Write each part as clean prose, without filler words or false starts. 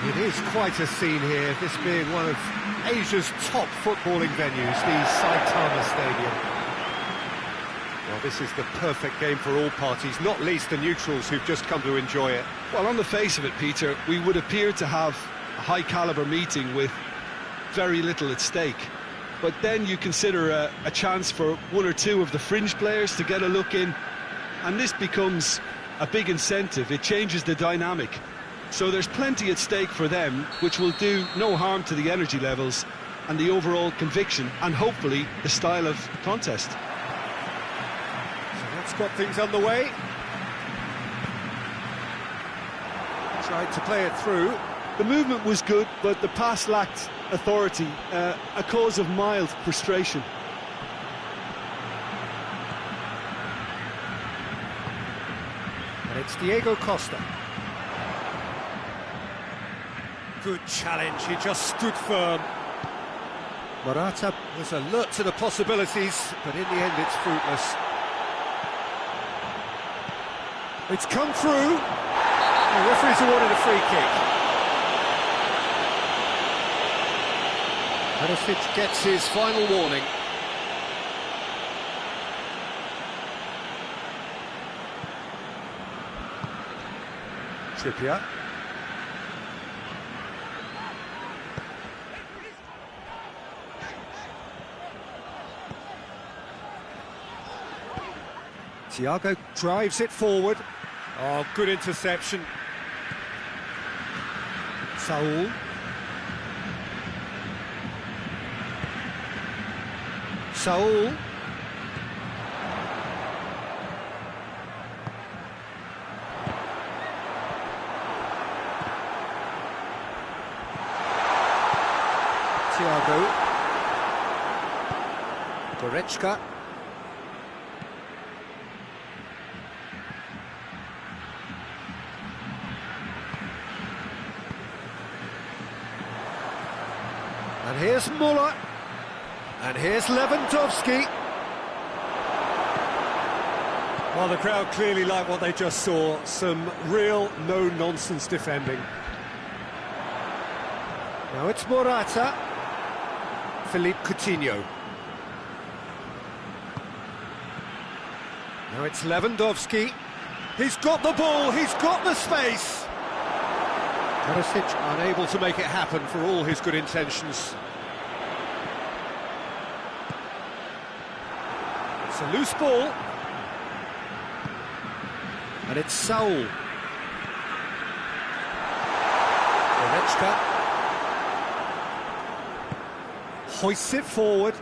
It is quite a scene here, this being one of Asia's top footballing venues, the Saitama Stadium. Well, this is the perfect game for all parties, not least the neutrals who've just come to enjoy it. Well, on the face of it, Peter, we would appear to have a high-caliber meeting with very little at stake. But then you consider a chance for one or two of the fringe players to get a look in, and this becomes a big incentive. It changes the dynamic. So there's plenty at stake for them, which will do no harm to the energy levels and the overall conviction, and hopefully the style of contest. So that's got things underway. Tried to play it through. The movement was good, but the pass lacked authority, a cause of mild frustration. And it's Diego Costa. Good challenge, he just stood firm. Morata was alert to the possibilities, but in the end it's fruitless. It's come through. The referee's awarded a free kick. Perisic gets his final warning. Trippier. Thiago drives it forward. Oh, good interception. Saul. Saul. Thiago. Goretzka. And here's Muller. And here's Lewandowski. Well, the crowd clearly like what they just saw. Some real no-nonsense defending. Now it's Morata. Philippe Coutinho. Now it's Lewandowski. He's got the ball, he's got the space. Perisic unable to make it happen for all his good intentions. It's a loose ball. And it's Saul. Goretzka hoists it forward.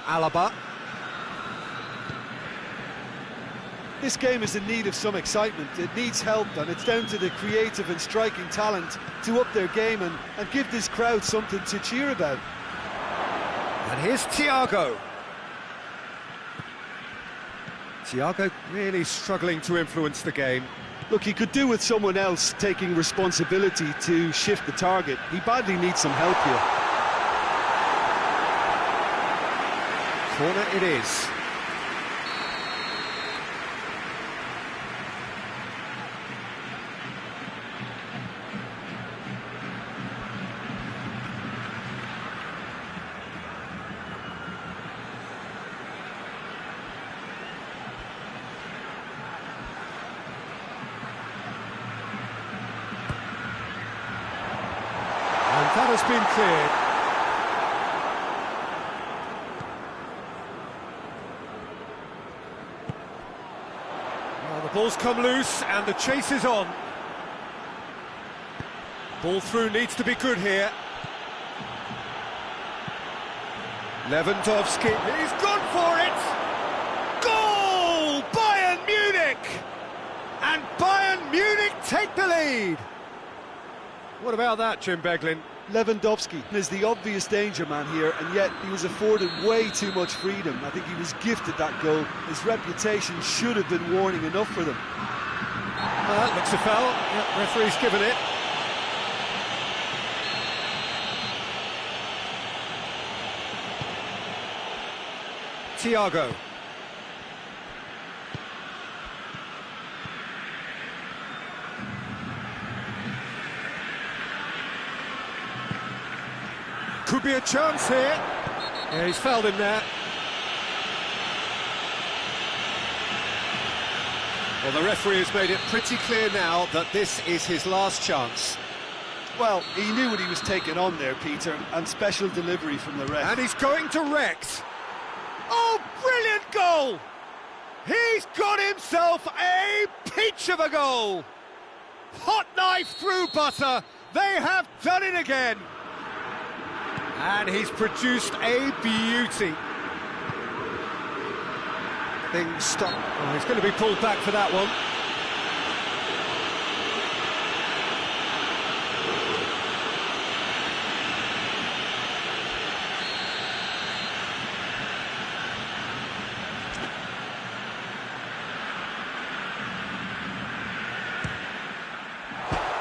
Alaba. This game is in need of some excitement. It needs help, and it's down to the creative and striking talent to up their game and give this crowd something to cheer about. And here's Thiago. Thiago really struggling to influence the game. Look, he could do with someone else taking responsibility to shift the target. He badly needs some help here. Corner it is. has been cleared. Well, the ball's come loose and the chase is on. Ball through needs to be good here. Lewandowski, he's gone for it! Goal! Bayern Munich! And Bayern Munich take the lead! What about that, Jim Beglin? Lewandowski is the obvious danger man here, and yet he was afforded way too much freedom. I think he was gifted that goal. His reputation should have been warning enough for them. That looks a foul. Yep, referee's given it. Thiago. Could be a chance here. Yeah, he's fouled him there. Well, the referee has made it pretty clear now that this is his last chance. Well, he knew what he was taking on there, Peter, and special delivery from the ref. And he's going direct. Oh, brilliant goal! He's got himself a peach of a goal! Hot knife through butter, they have done it again! And he's produced a beauty. Things stop. Oh, he's going to be pulled back for that one.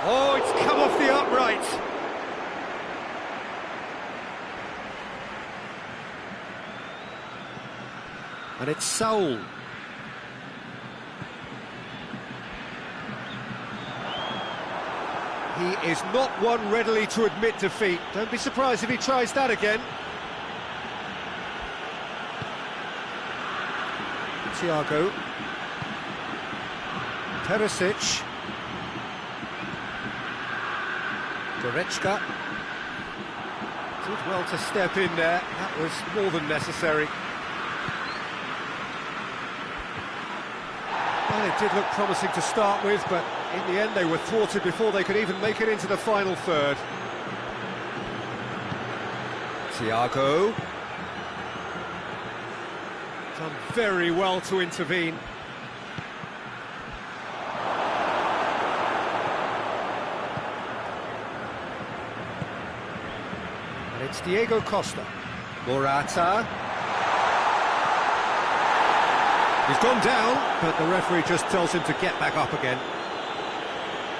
Oh, it's come off the upright. And it's Saul. He is not one readily to admit defeat. Don't be surprised if he tries that again. Thiago. Perisic. Goretzka did well to step in there. That was more than necessary. Well, it did look promising to start with, but in the end they were thwarted before they could even make it into the final third. Thiago. Done very well to intervene. And it's Diego Costa. Morata. He's gone down, but the referee just tells him to get back up again.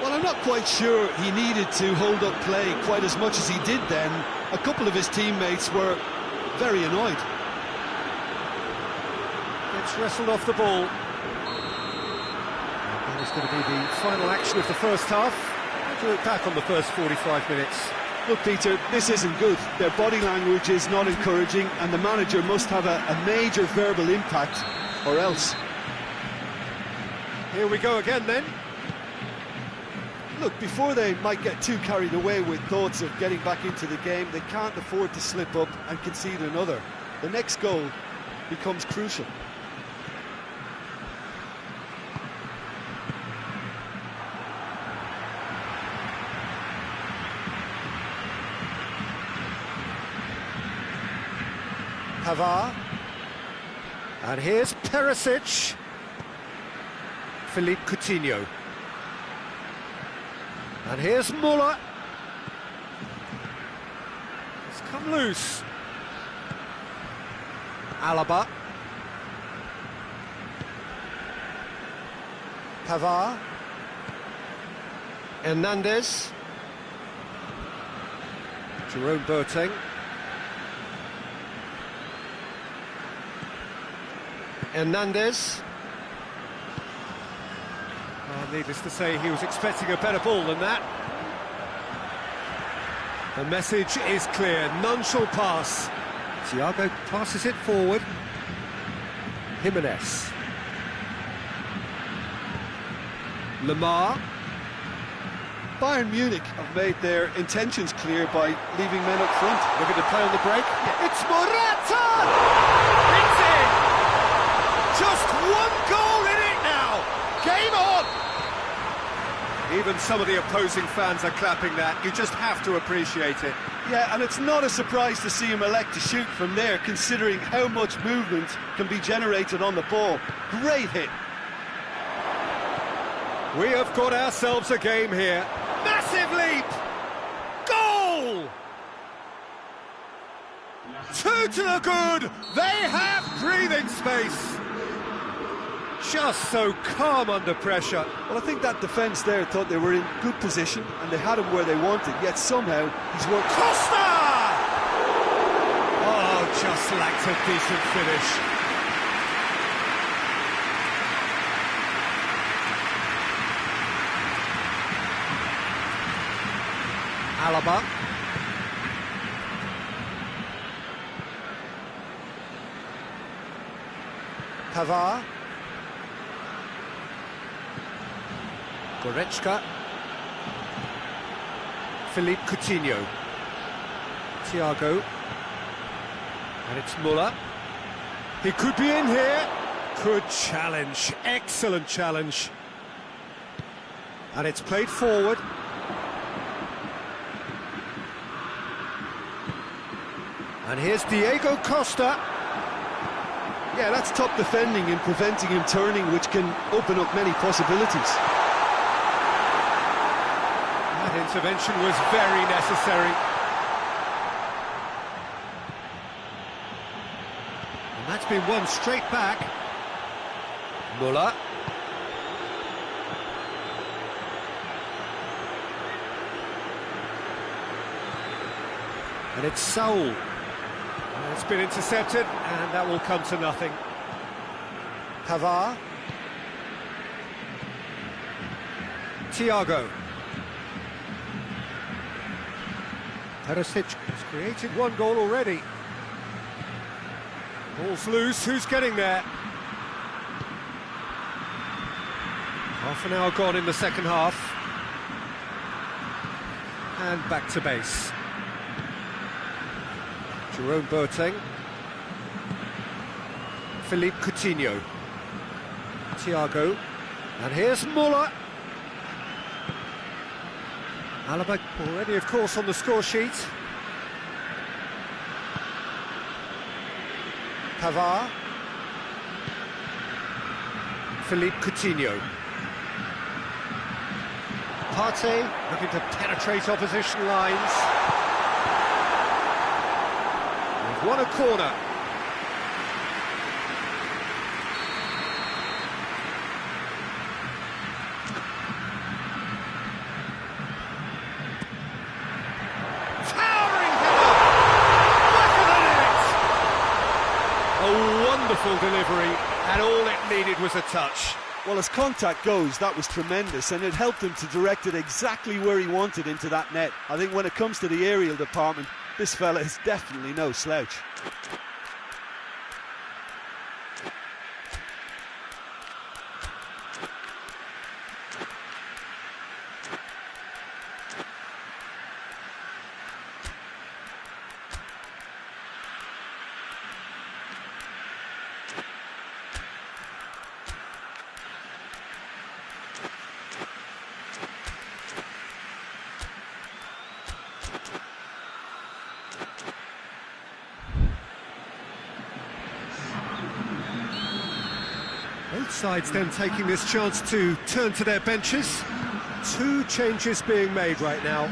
Well, I'm not quite sure he needed to hold up play quite as much as he did then. A couple of his teammates were very annoyed. Gets wrestled off the ball. That is going to be the final action of the first half. How do you look back on the first 45 minutes? Look, Peter, this isn't good. Their body language is not encouraging, and the manager must have a major verbal impact, or else. Here we go again then. Look, before they might get too carried away with thoughts of getting back into the game, they can't afford to slip up and concede another. The next goal becomes crucial. Pavard. And here's Perisic. Philippe Coutinho. And here's Muller. It's come loose. Alaba. Pavard. Hernandez. Jerome Boateng. Hernandez. Well, needless to say, he was expecting a better ball than that. The message is clear, none shall pass. Thiago passes it forward. Jimenez. Lamar. Bayern Munich have made their intentions clear by leaving men up front. Looking to play on the break. It's Morata! It's in! Just one goal in it now! Game on! Even some of the opposing fans are clapping that. You just have to appreciate it. Yeah, and it's not a surprise to see him elect to shoot from there, considering how much movement can be generated on the ball. Great hit. We have got ourselves a game here. Massive leap! Goal! Two to the good! They have breathing space! Just so calm under pressure. Well, I think that defence there thought they were in good position and they had him where they wanted, yet somehow he's worked... Costa! Oh, just lacked a decent finish. Alaba. Pavard. Goretzka. Philippe Coutinho. Thiago. And it's Muller. He could be in here. Good challenge. Excellent challenge. And it's played forward. And here's Diego Costa. Yeah, that's top defending and preventing him turning, which can open up many possibilities. That intervention was very necessary. And that's been won straight back. Muller. And it's Saul. It's been intercepted, and that will come to nothing. Pavard. Thiago. Perisic has created one goal already. Ball's loose, who's getting there? Half an hour gone in the second half. And back to base. Jerome Boateng. Philippe Coutinho. Thiago. And here's Muller. Alaba already, of course, on the score sheet. Pavard. Philippe Coutinho. Partey looking to penetrate opposition lines. They've won a corner. Wonderful delivery, and all it needed was a touch. Well, as contact goes, that was tremendous, and it helped him to direct it exactly where he wanted into that net. I think when it comes to the aerial department, this fella is definitely no slouch. Both sides then taking this chance to turn to their benches. Two changes being made right now.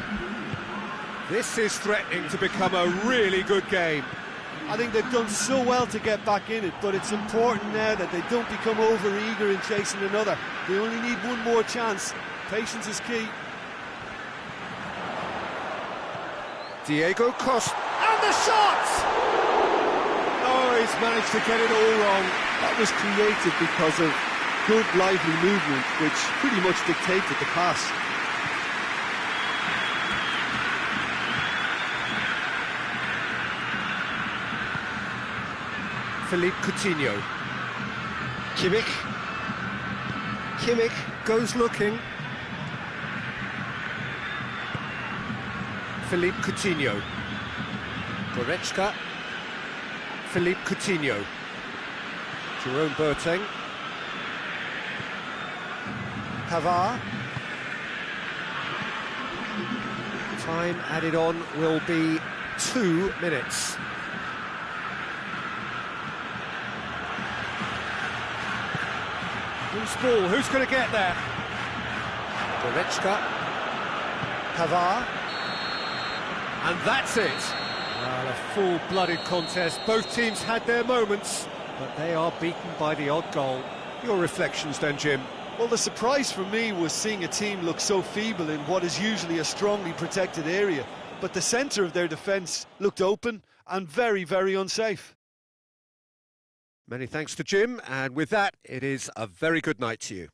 This is threatening to become a really good game. I think they've done so well to get back in it, but it's important now that they don't become over-eager in chasing another. They only need one more chance. Patience is key. Diego Costa. And the shot! Oh, he's managed to get it all wrong. That was created because of good, lively movement, which pretty much dictated the pass. Philippe Coutinho. Kimmich goes looking. Philippe Coutinho. Goretzka. Philippe Coutinho. Jerome Boateng. Pavard. Time added on will be 2 minutes. Loose ball, who's going to get there? Goretzka. Pavard. And that's it. Well, a full-blooded contest. Both teams had their moments, but they are beaten by the odd goal. Your reflections then, Jim? Well, the surprise for me was seeing a team look so feeble in what is usually a strongly protected area, but the centre of their defence looked open and very, very unsafe. Many thanks to Jim, and with that, it is a very good night to you.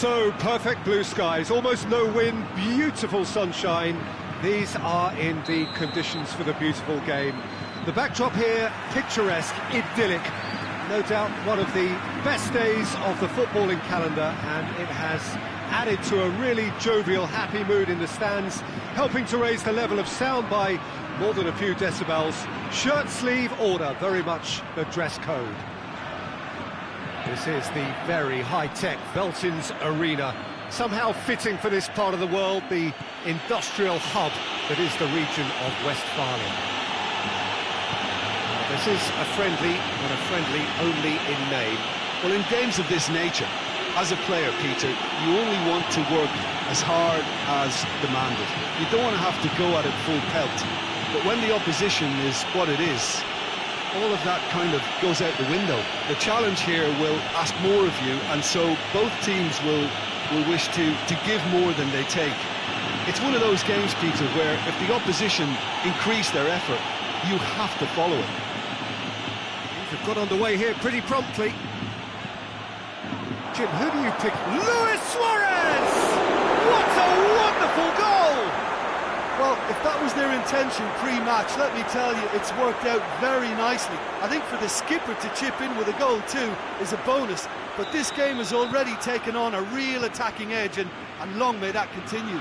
So, perfect blue skies, almost no wind, beautiful sunshine. These are indeed conditions for the beautiful game. The backdrop here, picturesque, idyllic. No doubt one of the best days of the footballing calendar, and it has added to a really jovial, happy mood in the stands, helping to raise the level of sound by more than a few decibels. Shirt sleeve order, very much the dress code. This is the very high-tech Veltins Arena, somehow fitting for this part of the world, the industrial hub that is the region of Westphalia. This is a friendly, but a friendly only in name. Well, in games of this nature, as a player, Peter, you only want to work as hard as demanded. You don't want to have to go at it full pelt. But when the opposition is what it is, all of that kind of goes out the window. The challenge here will ask more of you, and so both teams will wish to give more than they take. It's one of those games, Peter, where if the opposition increase their effort, you have to follow it. They've got underway here pretty promptly. Jim, who do you pick? Luis Suarez! What a wonderful goal! Well, if that was their intention pre-match, let me tell you, it's worked out very nicely. I think for the skipper to chip in with a goal too is a bonus, but this game has already taken on a real attacking edge, and long may that continue.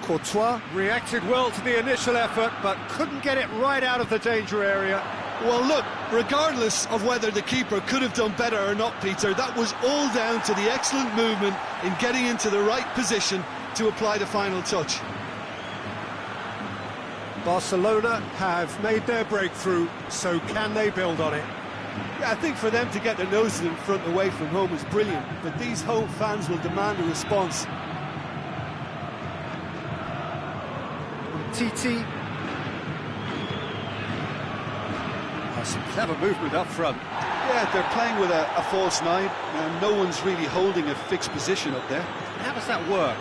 Courtois reacted well to the initial effort, but couldn't get it right out of the danger area. Well, look, regardless of whether the keeper could have done better or not, Peter, that was all down to the excellent movement in getting into the right position to apply the final touch. Barcelona have made their breakthrough, so can they build on it? Yeah, I think for them to get their noses in front away from home is brilliant, but these home fans will demand a response. TT. Some clever movement up front. Yeah, they're playing with a false nine, and no one's really holding a fixed position up there. How does that work?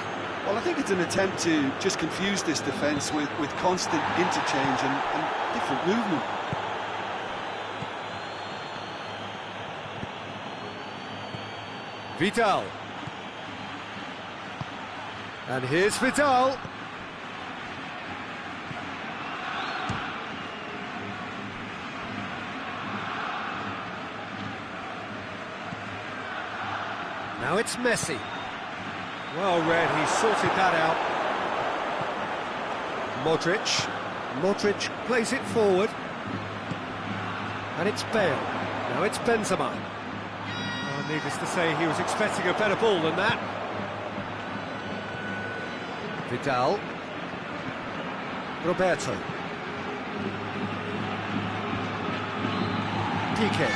Well, I think it's an attempt to just confuse this defence with constant interchange and different movement. Vidal. And here's Vidal. Now it's Messi. Well read, he sorted that out. Modric plays it forward. And it's Bale. Now it's Benzema. Oh, needless to say, he was expecting a better ball than that. Vidal. Roberto. Piqué.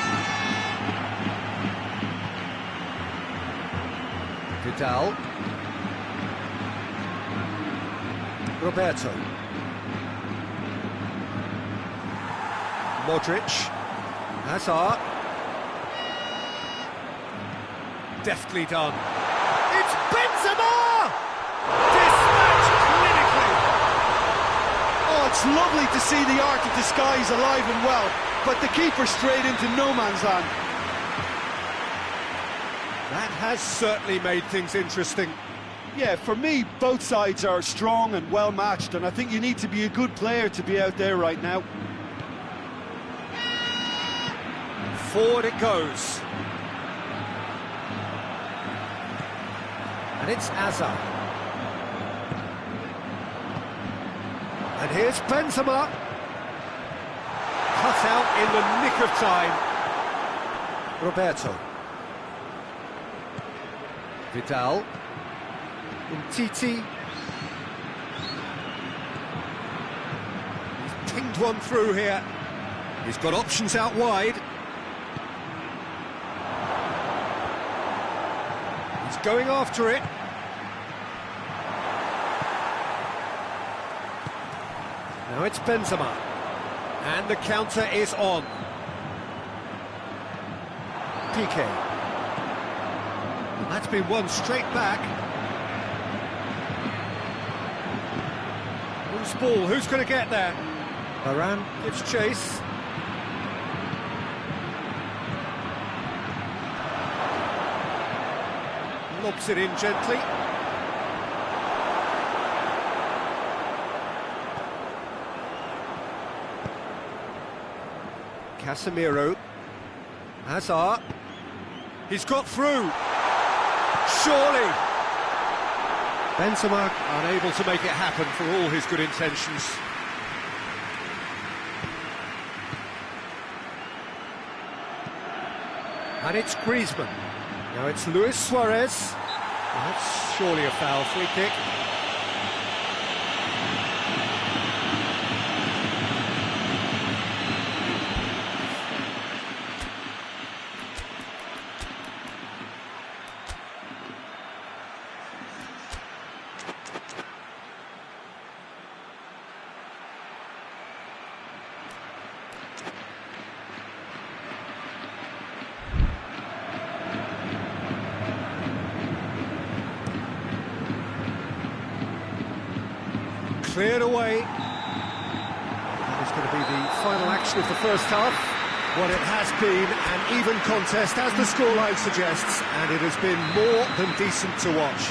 Vidal. Roberto. Modric. Hazard. Deftly done. It's Benzema! Dispatched clinically! Oh, it's lovely to see the art of disguise alive and well, but the keeper straight into no man's land. That has certainly made things interesting. Yeah, for me, both sides are strong and well matched, and I think you need to be a good player to be out there right now. Forward it goes. And it's Hazard. And here's Benzema. Cut out in the nick of time. Roberto. Vidal. Titi. He's pinged one through here. He's got options out wide. He's going after it. Now it's Benzema. And the counter is on. Piqué. And that's been won straight back. Loose ball, who's going to get there? Varane gives chase. lobs it in gently. Casemiro. Hazard. He's got through. Surely. Benzema unable to make it happen for all his good intentions. And it's Griezmann. Now it's Luis Suarez. That's surely a foul. Free kick. Cleared away. That is going to be the final action of the first half. What it has been an even contest, as the scoreline suggests, and it has been more than decent to watch.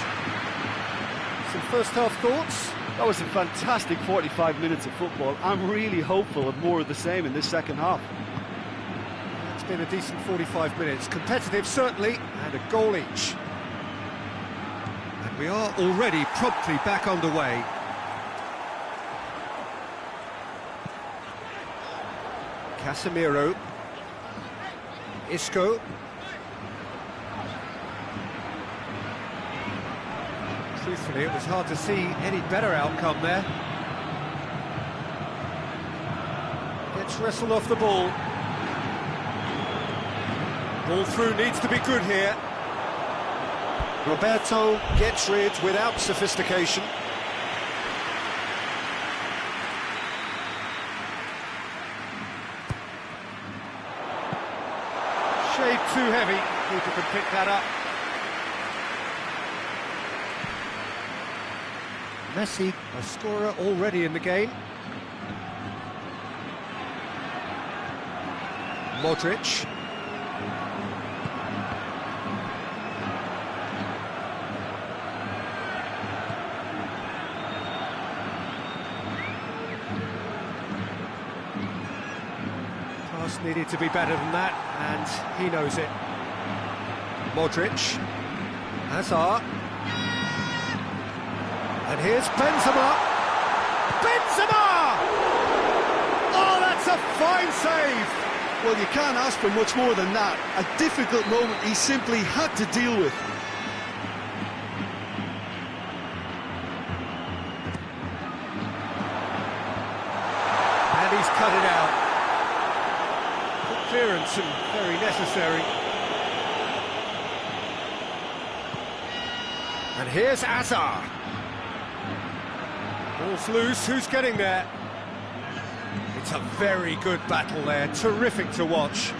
Some first half thoughts? That was a fantastic 45 minutes of football. I'm really hopeful of more of the same in this second half. It's been a decent 45 minutes. Competitive, certainly, and a goal each. And we are already promptly back underway. Casemiro. Isco. Truthfully, it was hard to see any better outcome there. Gets wrestled off the ball. Ball through needs to be good here. Roberto gets rid without sophistication. Shade too heavy. Keeper can pick that up. Messi, a scorer already in the game. Modric. Pass needed to be better than that, and he knows it. Modric. Hazard. And here's Benzema. Benzema! Oh, that's a fine save! Well, you can't ask for much more than that. A difficult moment he simply had to deal with. And he's cut it out. Good clearance and very necessary. And here's Hazard. Ball's loose, who's getting there? It's a very good battle there, terrific to watch.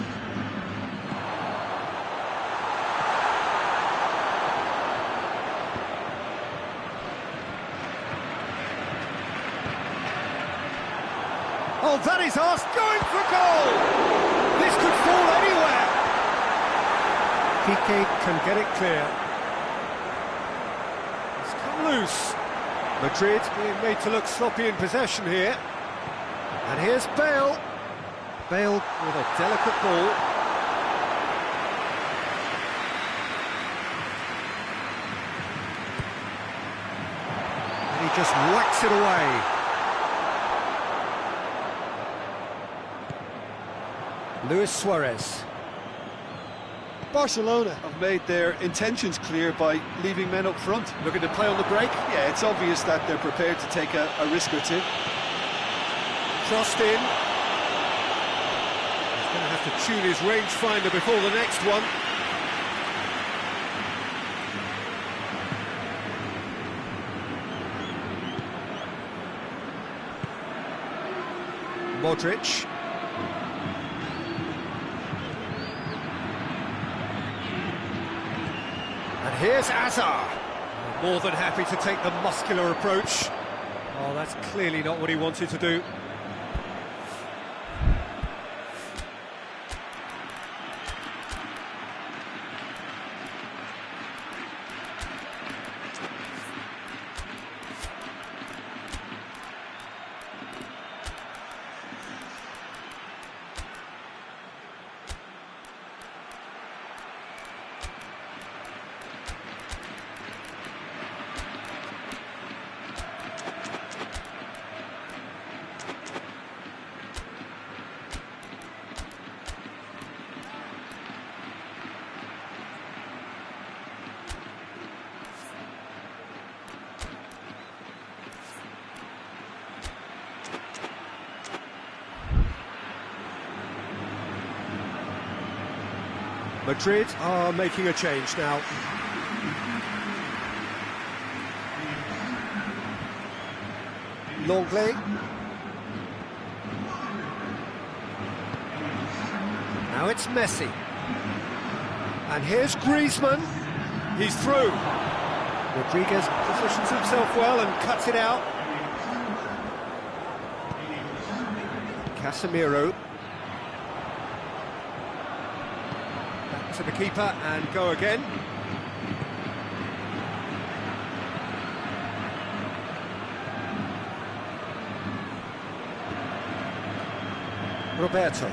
Oh, that is us going for goal! This could fall anywhere! Piqué can get it clear. It's come loose. Madrid being made to look sloppy in possession here. And here's Bale. Bale with a delicate ball. And he just whacks it away. Luis Suarez. Barcelona have made their intentions clear by leaving men up front. Looking to play on the break. Yeah, it's obvious that they're prepared to take a risk or two. Crossed in. He's going to have to tune his rangefinder before the next one. Modric. And here's Hazard. More than happy to take the muscular approach. Oh, that's clearly not what he wanted to do. Madrid are making a change now. Longley. Now it's Messi. And here's Griezmann. He's through. Rodriguez positions himself well and cuts it out. Casemiro. Back to the keeper and go again. Roberto.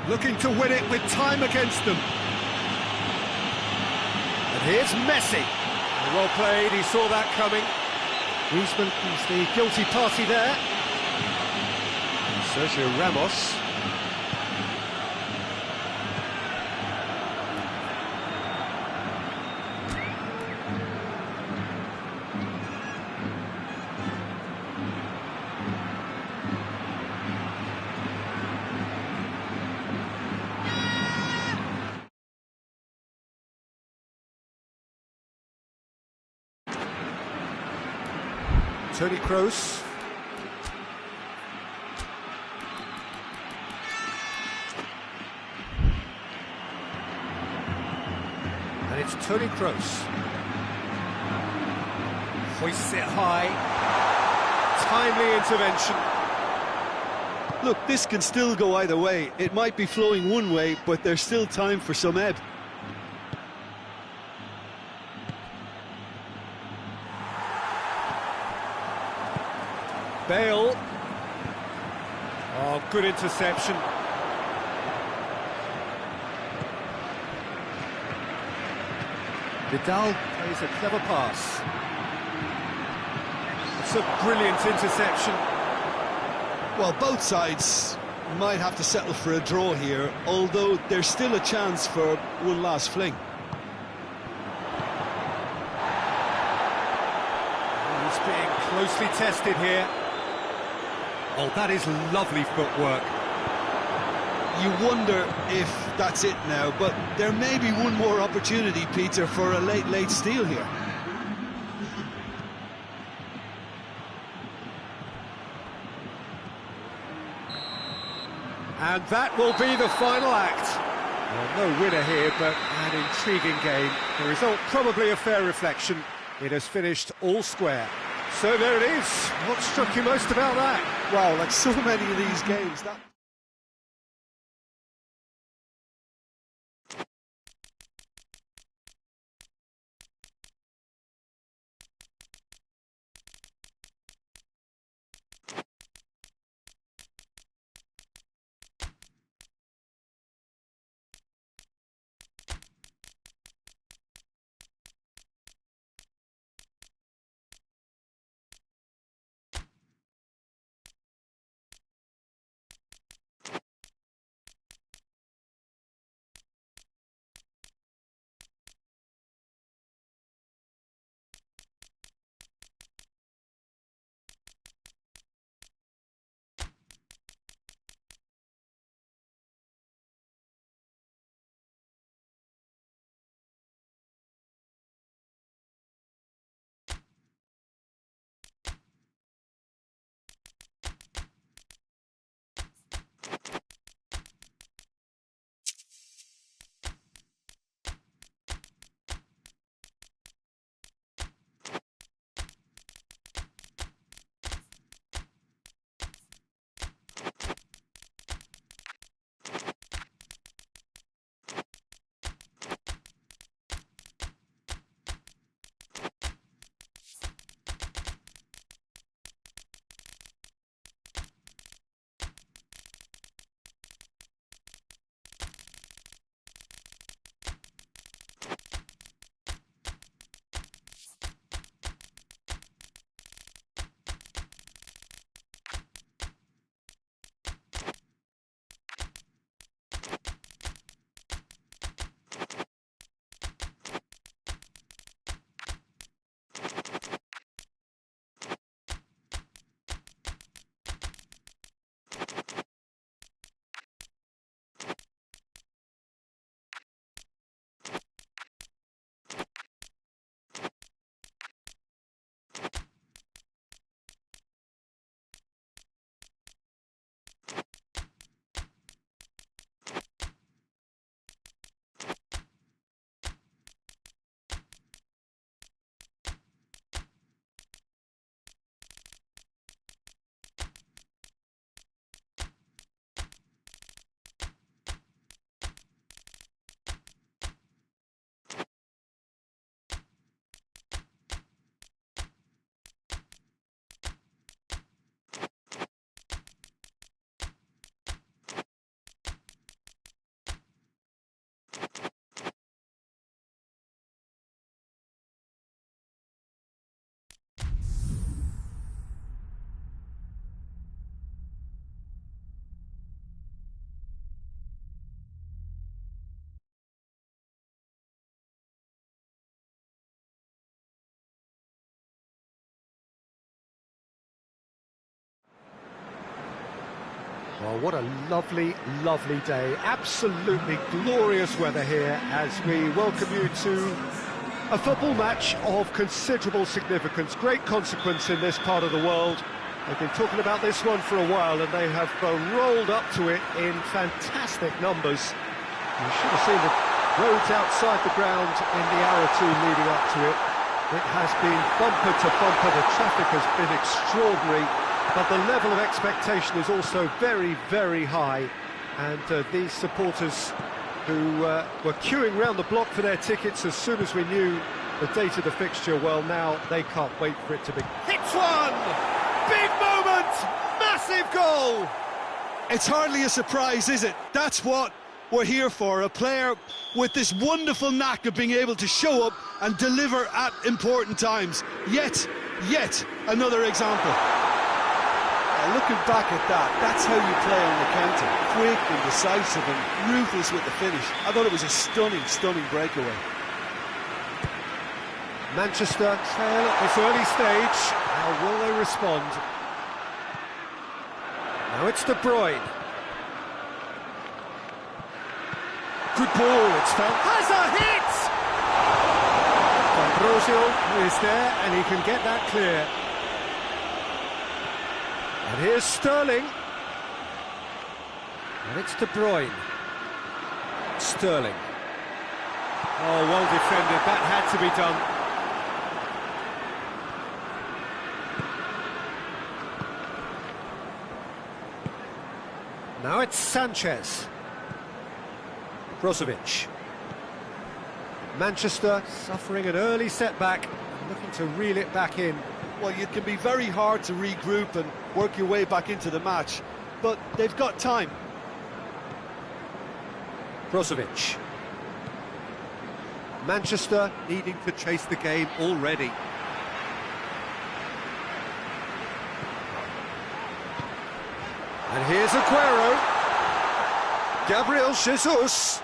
Looking to win it with time against them. And here's Messi. Well played, he saw that coming. Griezmann is the guilty party there. Sergio Ramos. Toni Kroos. And it's Toni Kroos. Hoists it high. Timely intervention. Look, this can still go either way. It might be flowing one way, but there's still time for some ebb. Bale. Oh, good interception. Vidal plays a clever pass. It's a brilliant interception. Well, both sides might have to settle for a draw here, although there's still a chance for one last fling. He's being closely tested here. Oh, that is lovely footwork. You wonder if that's it now, but there may be one more opportunity, Peter, for a late steal here. And that will be the final act. Well, no winner here, but an intriguing game. The result probably a fair reflection. It has finished all square. So there it is. What struck you most about that? Wow, like so many of these games, that Well, what a lovely, lovely day. Absolutely glorious weather here as we welcome you to a football match of considerable significance. Great consequence in this part of the world. They've been talking about this one for a while and they have rolled up to it in fantastic numbers. You should have seen the roads outside the ground in the hour or two leading up to it. It has been bumper to bumper. The traffic has been extraordinary. But the level of expectation is also very, very high. And these supporters who were queuing round the block for their tickets as soon as we knew the date of the fixture, well, now they can't wait for it to be. Hits one! Big moment! Massive goal! It's hardly a surprise, is it? That's what we're here for. A player with this wonderful knack of being able to show up and deliver at important times. Yet another example. Looking back at that, that's how you play on the counter. Quick and decisive and ruthless with the finish. I thought it was a stunning, stunning breakaway. Manchester trail at this early stage. How will they respond? Now it's De Bruyne. Good ball, it's found. Has a hit! D'Ambrosio is there and he can get that clear. And here's Sterling. And it's De Bruyne. Sterling. Oh, well defended. That had to be done. Now it's Sanchez. Brozovic. Manchester suffering an early setback, looking to reel it back in. Well, it can be very hard to regroup and work your way back into the match, but they've got time. Brozovic. Manchester needing to chase the game already. And here's Aguero. Gabriel Jesus.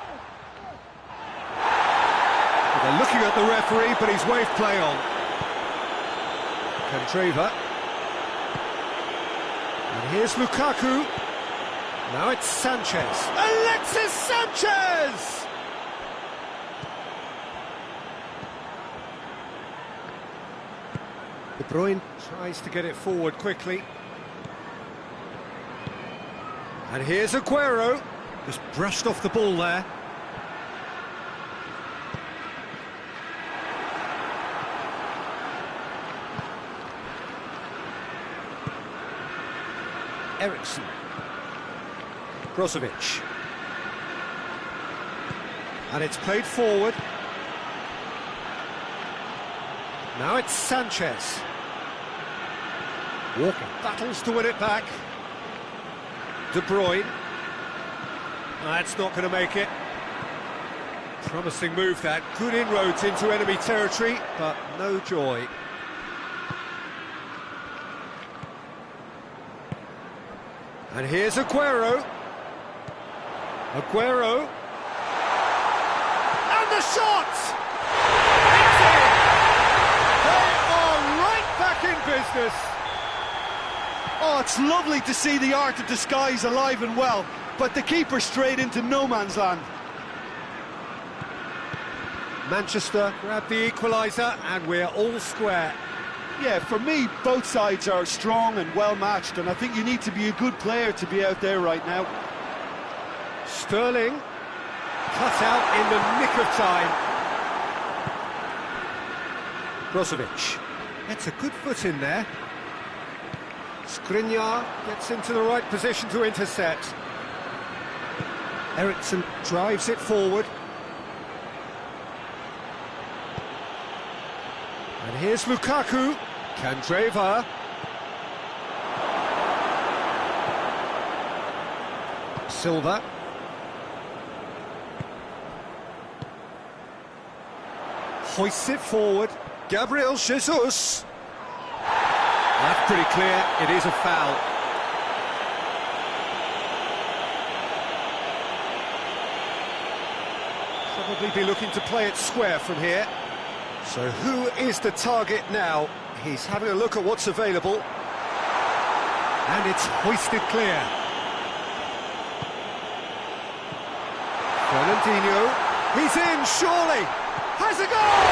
They're looking at the referee, but he's waved play on. Candreva. And here's Lukaku. Now it's Sanchez. Alexis Sanchez! De Bruyne tries to get it forward quickly. And here's Aguero. Just brushed off the ball there. Ericsson. Brozovic. And it's played forward. Now it's Sanchez. Walker battles to win it back. De Bruyne. That's not going to make it. Promising move that. Good inroads into enemy territory, but no joy. And here's Aguero. Aguero. And the shot! It's in! They are right back in business. Oh, it's lovely to see the art of disguise alive and well, but the keeper straight into no man's land. Manchester grab the equaliser and we're all square. Yeah, for me, both sides are strong and well matched, and I think you need to be a good player to be out there right now. Sterling cut out in the nick of time. Brozovic gets a good foot in there. Skriniar gets into the right position to intercept. Ericsson drives it forward. And here's Lukaku. Candreva. Silva. Hoists it forward. Gabriel Jesus. That's pretty clear. It is a foul. Probably be looking to play it square from here. So who is the target now? He's having a look at what's available. And it's hoisted clear. Fernandinho, he's in, surely, has a goal!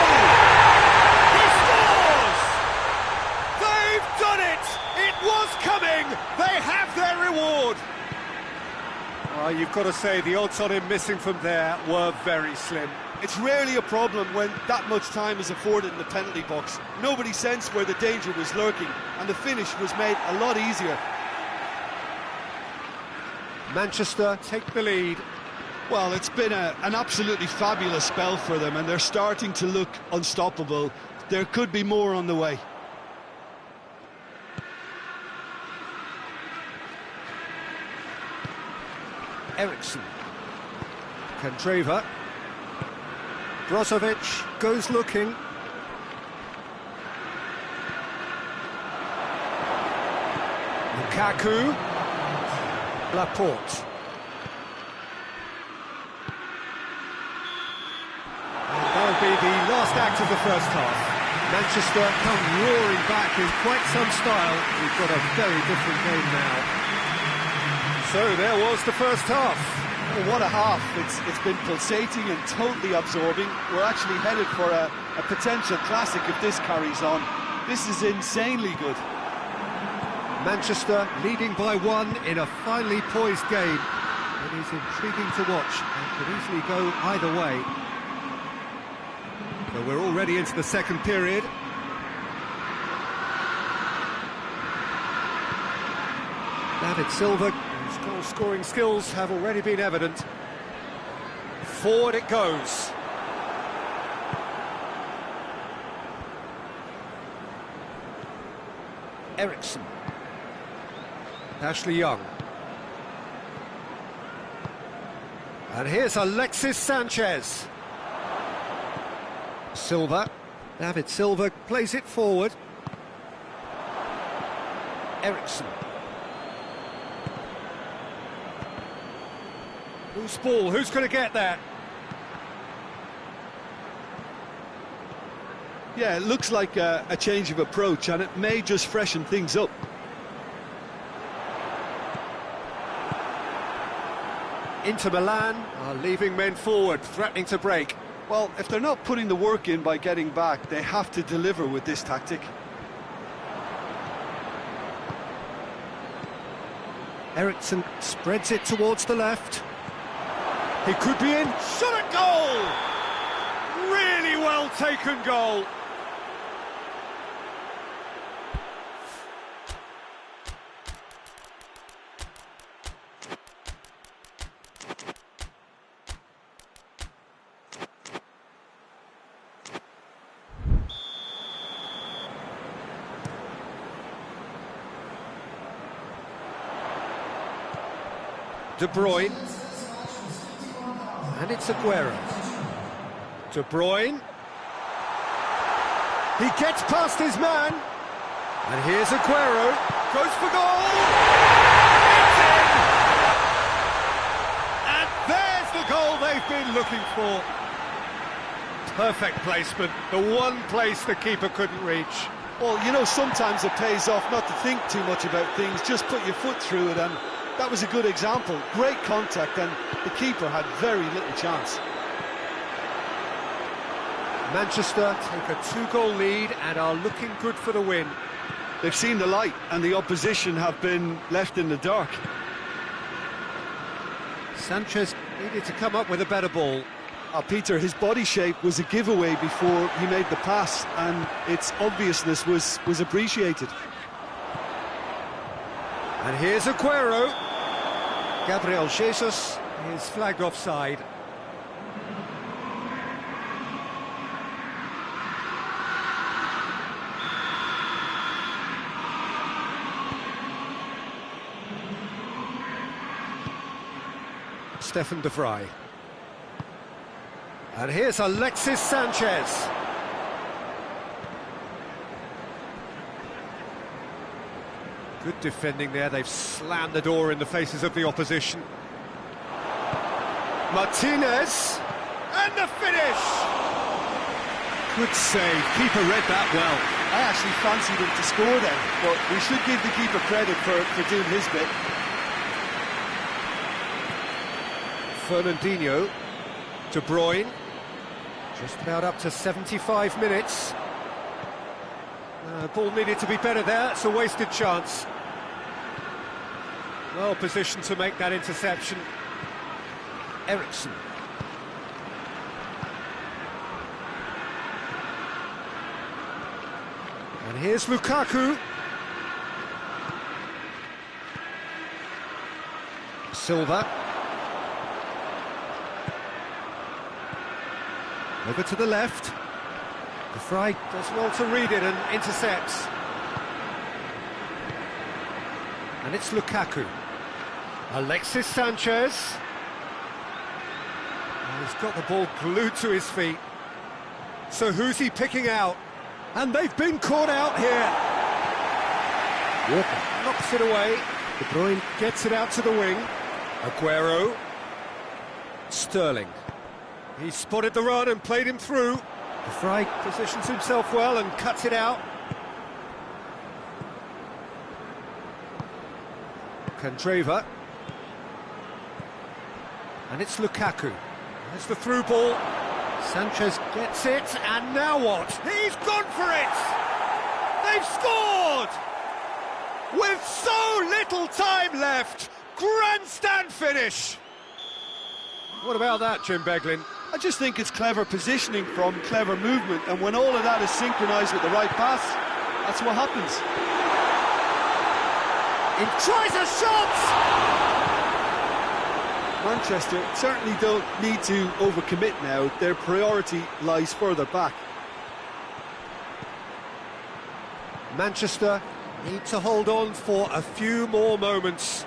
He scores! They've done it! It was coming! They have their reward! You've got to say, the odds on him missing from there were very slim. It's rarely a problem when that much time is afforded in the penalty box. Nobody sensed where the danger was lurking, and the finish was made a lot easier. Manchester take the lead. Well, it's been an absolutely fabulous spell for them, and they're starting to look unstoppable. There could be more on the way. Ericsson. Kandreva. Brozovic goes looking. Lukaku. Laporte. And that'll be the last act of the first half. Manchester come roaring back in quite some style. We've got a very different game now. So there was the first half. Oh, what a half. It's been pulsating and totally absorbing. We're actually headed for a potential classic if this carries on. This is insanely good. Manchester leading by 1 in a finely poised game. It is intriguing to watch and could easily go either way. So we're already into the second period. David Silva, whose goal-scoring skills have already been evident. Forward it goes. Ericsson. Ashley Young. And here's Alexis Sanchez. Silva. David Silva plays it forward. Ericsson. Loose ball, who's going to get that? Yeah, it looks like a change of approach, and it may just freshen things up. Inter Milan are leaving men forward, threatening to break. Well, if they're not putting the work in by getting back, they have to deliver with this tactic. Ericsson spreads it towards the left. He could be in. Shot at goal! Really well taken goal. De Bruyne. And it's Aguero. De Bruyne. He gets past his man. And here's Aguero. Goes for goal. It's in! And there's the goal they've been looking for. Perfect placement. The one place the keeper couldn't reach. Well, you know, sometimes it pays off not to think too much about things, just put your foot through it, and that was a good example. Great contact, and the keeper had very little chance. Manchester take a 2-goal lead and are looking good for the win. They've seen the light, and the opposition have been left in the dark. Sanchez needed to come up with a better ball. Peter, his body shape was a giveaway before he made the pass, and its obviousness was appreciated. And here's Aguero. Gabriel Jesus is flagged offside. Stefan de Vrij. And here's Alexis Sanchez. Good defending there, they've slammed the door in the faces of the opposition. Martinez, and the finish! Good save, keeper read that well. I actually fancied him to score then, but we should give the keeper credit for doing his bit. Fernandinho, De Bruyne, just about up to 75 minutes. Ball needed to be better there, it's a wasted chance. Well positioned to make that interception. Ericsson. And here's Lukaku. Silva. Over to the left. The Fry does well to read it and intercepts. And it's Lukaku. Alexis Sanchez. Oh, he's got the ball glued to his feet. So who's he picking out? And they've been caught out here. Walker knocks it away. De Bruyne gets it out to the wing. Aguero. Sterling. He spotted the run and played him through. The Fry positions himself well and cuts it out. Candreva. And it's Lukaku. There's the through ball. Sanchez gets it, and now what? He's gone for it! They've scored! With so little time left! Grandstand finish! What about that, Jim Beglin? I just think it's clever positioning from clever movement, and when all of that is synchronised with the right pass, that's what happens. He tries a shot! Manchester certainly don't need to overcommit now. Their priority lies further back. Manchester need to hold on for a few more moments.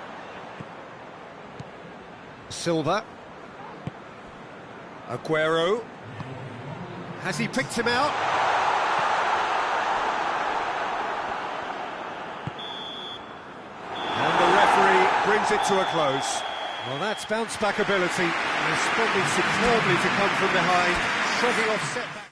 Silva. Aguero. Has he picked him out? And the referee brings it to a close. Well, that's bounce-back ability, responding superbly to come from behind, shrugging off setback.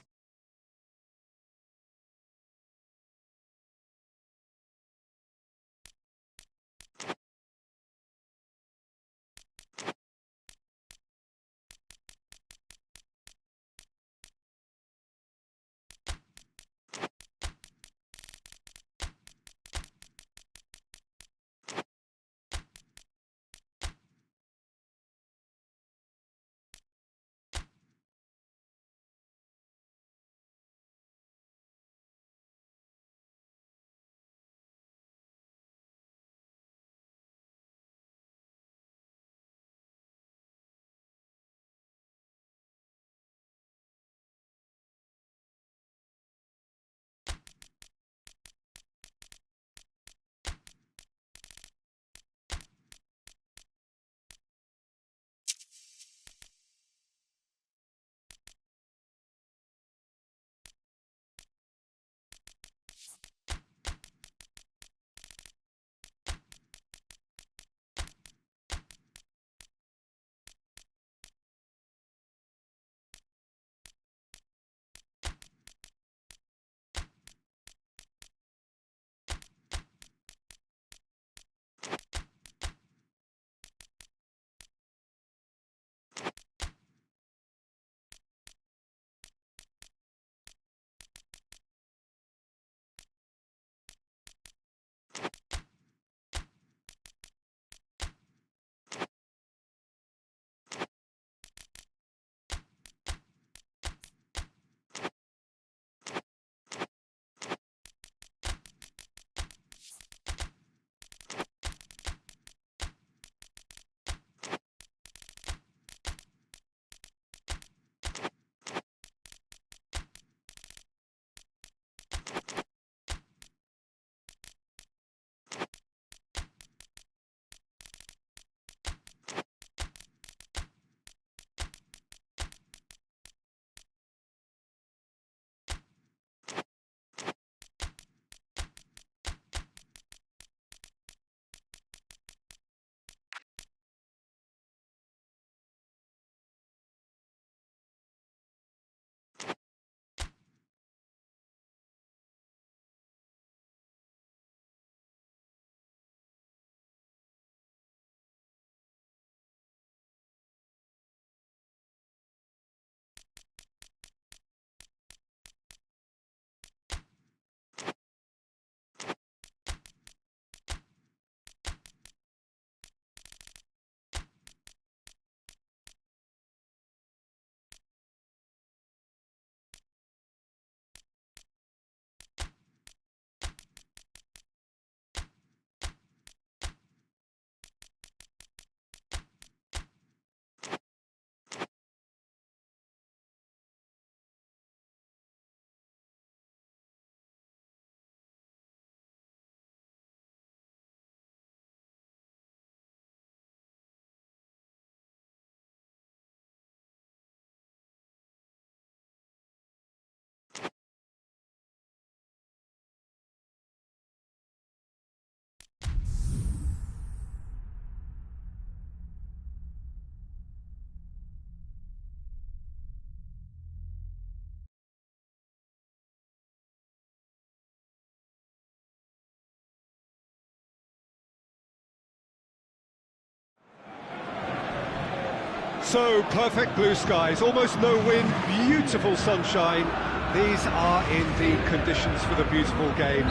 So, perfect blue skies, almost no wind, beautiful sunshine. These are indeed conditions for the beautiful game.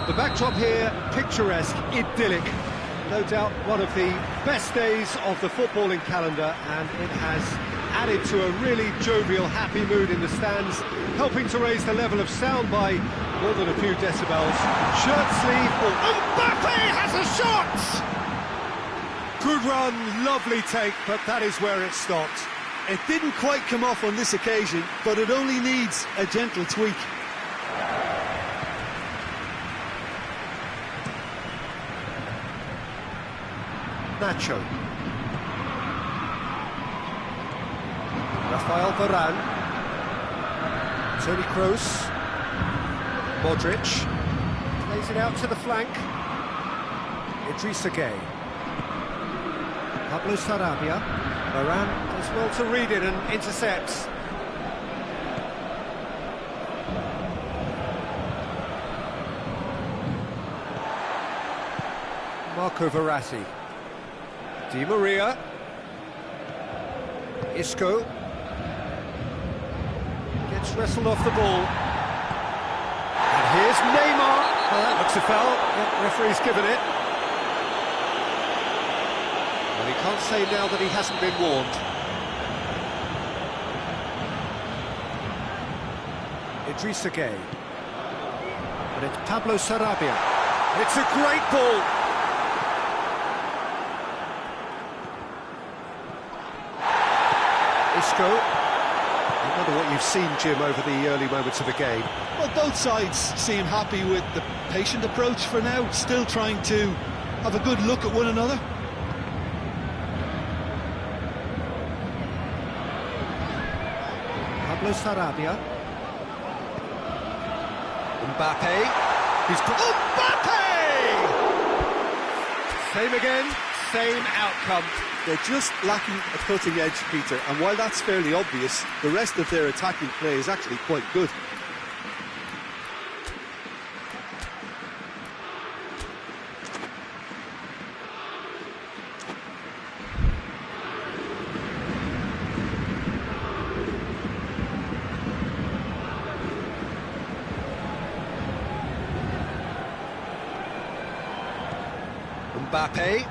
The backdrop here, picturesque, idyllic. No doubt one of the best days of the footballing calendar, and it has added to a really jovial, happy mood in the stands, helping to raise the level of sound by more than a few decibels. Shirt sleeve, Mbappe has a shot! Good run, lovely take, but that is where it stopped. It didn't quite come off on this occasion, but it only needs a gentle tweak. Nacho. Rafael Varane. Toni Kroos. Modric. Plays it out to the flank. Idrissa Gueye. Pablo Sarabia. Varane does well to read it and intercepts. Marco Verratti. Di Maria. Isco. Gets wrestled off the ball. And here's Neymar. Well, that looks a foul. Yep, referee's given it. Well, he can't say now that he hasn't been warned. Idrissa Gueye. And it's Pablo Sarabia. It's a great ball. Isco. I wonder what you've seen, Jim, over the early moments of the game. Well, both sides seem happy with the patient approach for now, still trying to have a good look at one another. Pablo Sarabia. Mbappe. He's Mbappe! Same again, same outcome. They're just lacking a cutting edge, Peter, and while that's fairly obvious, the rest of their attacking play is actually quite good. Mbappe.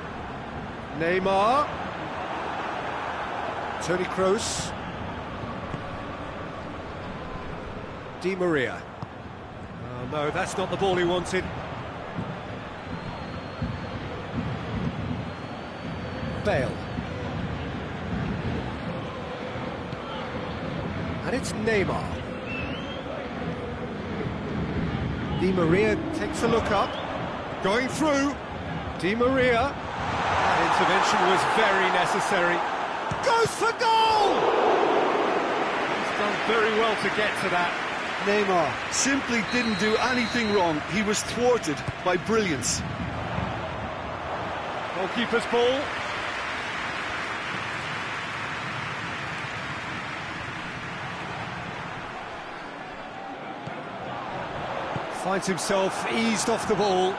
Neymar. Toni Kroos. Di Maria. Oh no, that's not the ball he wanted. Bale. And it's Neymar. Di Maria takes a look up. Going through. Di Maria. That intervention was very necessary. Goes for goal! He's done very well to get to that. Neymar simply didn't do anything wrong. He was thwarted by brilliance. Goalkeeper's ball. Finds himself eased off the ball.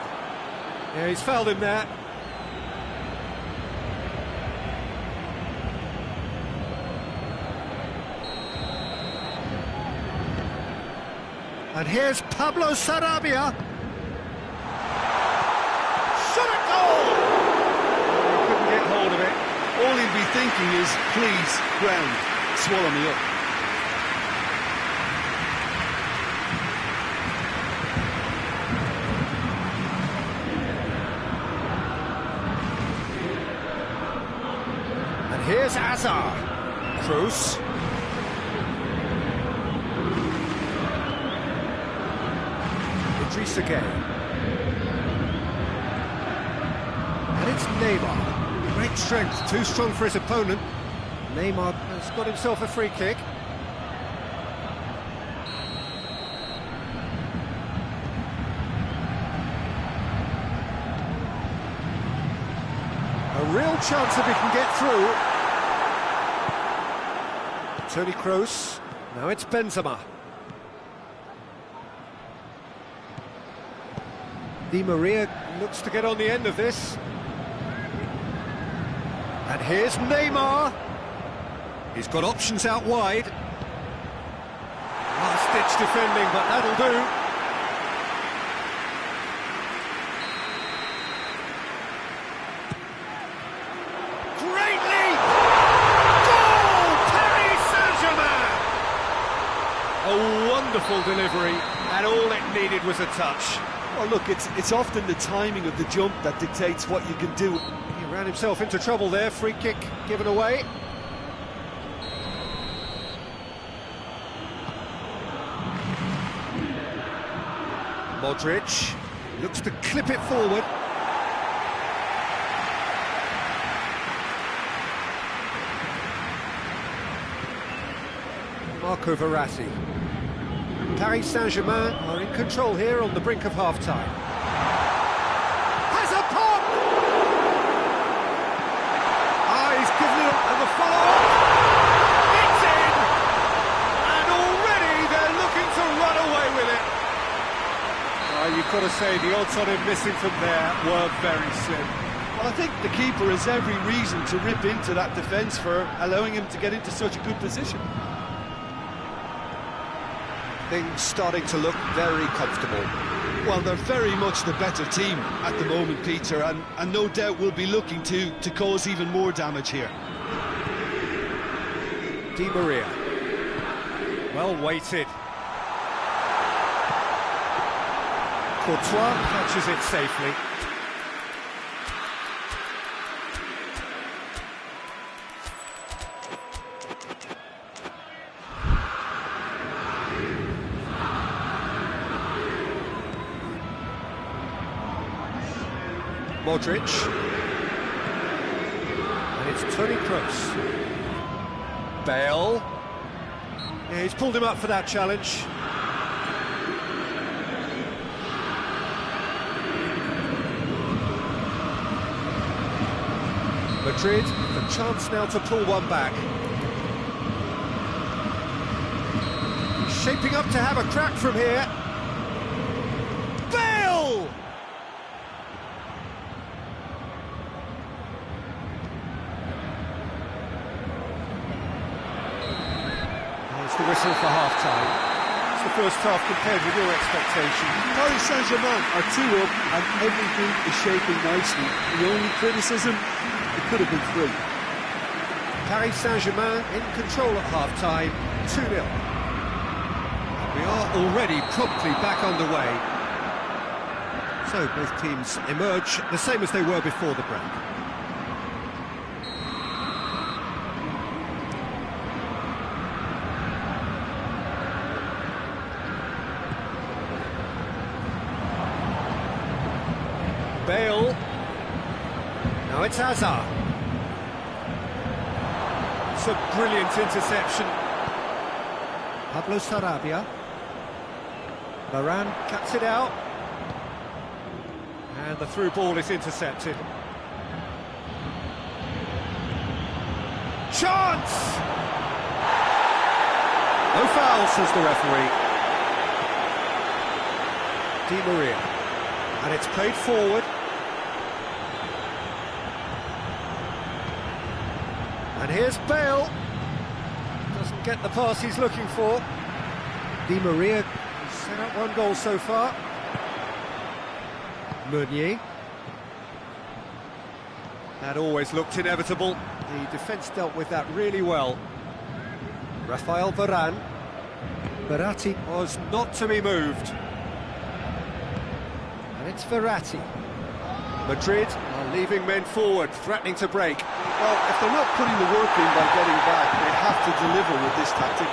Yeah, he's fouled him there. And here's Pablo Sarabia. Shot at goal! He couldn't get hold of it. All he'd be thinking is, please, ground, swallow me up. And here's Azar. Kroos. Idrissa Gueye. And it's Neymar. Great strength, too strong for his opponent. Neymar has got himself a free kick. A real chance if he can get through. Toni Kroos. Now it's Benzema. Di Maria looks to get on the end of this. And here's Neymar. He's got options out wide. Last-ditch defending, but that'll do. Great leap! Goal! Paris Saint-Germain! A wonderful delivery, and all it needed was a touch. Well, look, it's often the timing of the jump that dictates what you can do. He ran himself into trouble there, free kick given away. Modric looks to clip it forward. Marco Verratti. Paris Saint-Germain are in control here on the brink of half-time. Has a pop! He's given it up and the follow-up. It's in! And already they're looking to run away with it. You've got to say the odds on him missing from there were very slim. Well, I think the keeper has every reason to rip into that defence for allowing him to get into such a good position. Things starting to look very comfortable. Well, they're very much the better team at the moment, Peter, and no doubt will be looking to cause even more damage here. Di Maria. Well weighted. Courtois catches it safely. Modric. And it's Toni Kroos. Bale. Yeah, he's pulled him up for that challenge. Madrid, a chance now to pull one back. He's shaping up to have a crack from here. Bale! There's the whistle for half-time. It's the first half compared with your expectation. Paris Saint-Germain are 2 up and everything is shaping nicely. The only criticism, it could have been 3. Paris Saint-Germain in control at half-time, 2-0. We are already promptly back underway. So both teams emerge the same as they were before the break. Bale. Now it's Hazard. It's a brilliant interception. Pablo Sarabia. Varane cuts it out. And the through ball is intercepted. Chance! No foul, says the referee. Di Maria. And it's played forward. And here's Bale. Doesn't get the pass he's looking for. Di Maria has set up 1 goal so far. Meunier. That always looked inevitable. The defence dealt with that really well. Raphael Varane. Verratti was not to be moved. And it's Verratti. Madrid are leaving men forward, threatening to break. Well, if they're not putting the work in by getting back, they have to deliver with this tactic.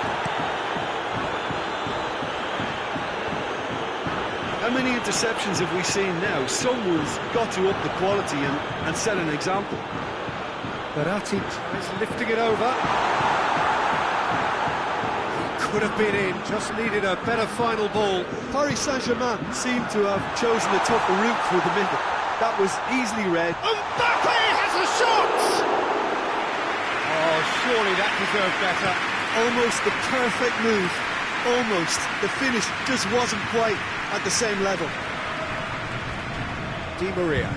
How many interceptions have we seen now? Someone's got to up the quality and set an example. Verratti tries lifting it over. He could have been in, just needed a better final ball. Paris Saint-Germain seem to have chosen a tougher route through the middle. That was easily read. Mbappe has a shot! Oh, surely that deserved better. Almost the perfect move. Almost. The finish just wasn't quite at the same level. Di Maria.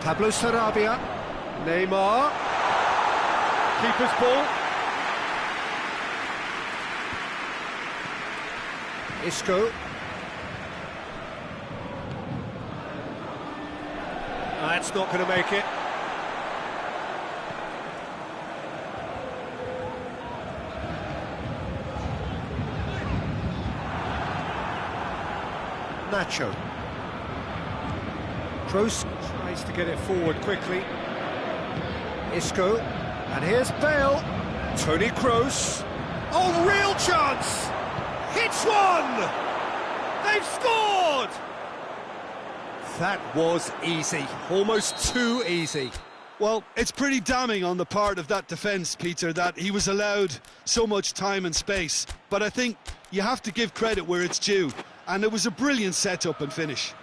Pablo Sarabia. Neymar. Keeper's ball. Isco. That's not going to make it. Nacho. Kroos tries to get it forward quickly. Isco. And here's Bale. Toni Kroos. Oh, real chance! Hits one! They've scored! That was easy. Almost too easy. Well, it's pretty damning on the part of that defence, Peter, that he was allowed so much time and space. But I think you have to give credit where it's due. And it was a brilliant setup and finish.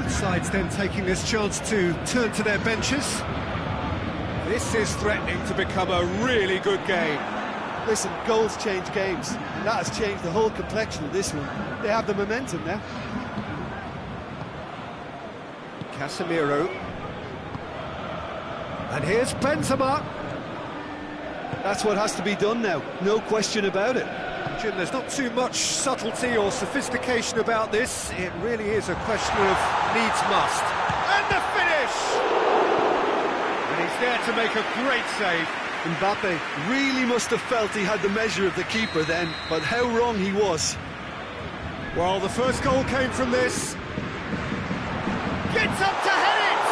Sides then taking this chance to turn to their benches. This is threatening to become a really good game. Listen, goals change games, and that has changed the whole complexion of this one. They have the momentum now. Casemiro. And here's Benzema. That's what has to be done now, no question about it. Jim, there's not too much subtlety or sophistication about this. It really is a question of needs must. And the finish! And he's there to make a great save. Mbappe really must have felt he had the measure of the keeper then, but how wrong he was. Well, the first goal came from this. Gets up to head it!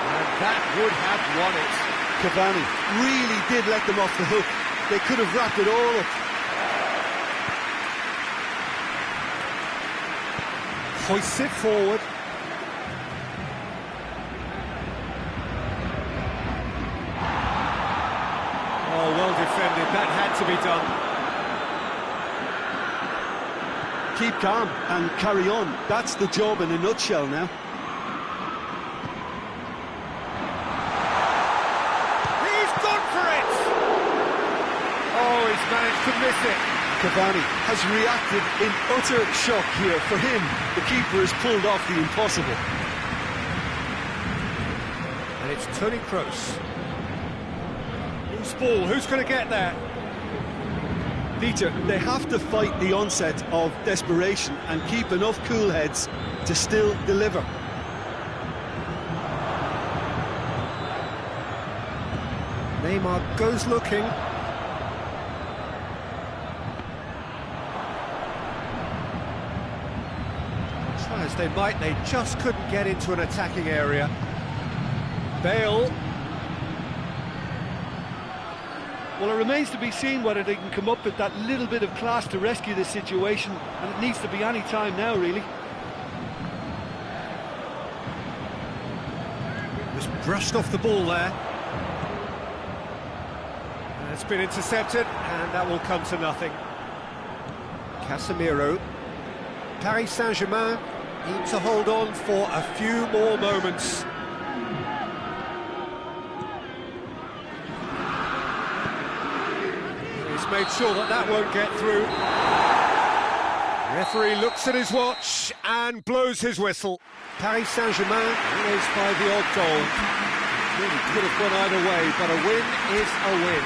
And that would have won it. Cavani really did let them off the hook. They could have wrapped it all up. Hoists it forward. Oh, well defended. That had to be done. Keep calm and carry on. That's the job in a nutshell now. He's gone for it! Oh, he's managed to miss it. Cavani has reacted in utter shock here. For him, the keeper has pulled off the impossible. And it's Toni Kroos. Loose ball, who's going to get there? Peter, they have to fight the onset of desperation and keep enough cool heads to still deliver. Neymar goes looking. Try as they might, they just couldn't get into an attacking area. Bale. Well, it remains to be seen whether they can come up with that little bit of class to rescue this situation, and it needs to be any time now, really. Was brushed off the ball there. And it's been intercepted, and that will come to nothing. Casemiro. Paris Saint-Germain need to hold on for a few more moments. He's made sure that that won't get through. Referee looks at his watch and blows his whistle. Paris Saint-Germain always by the odd goal. Really could have gone either way, but a win is a win.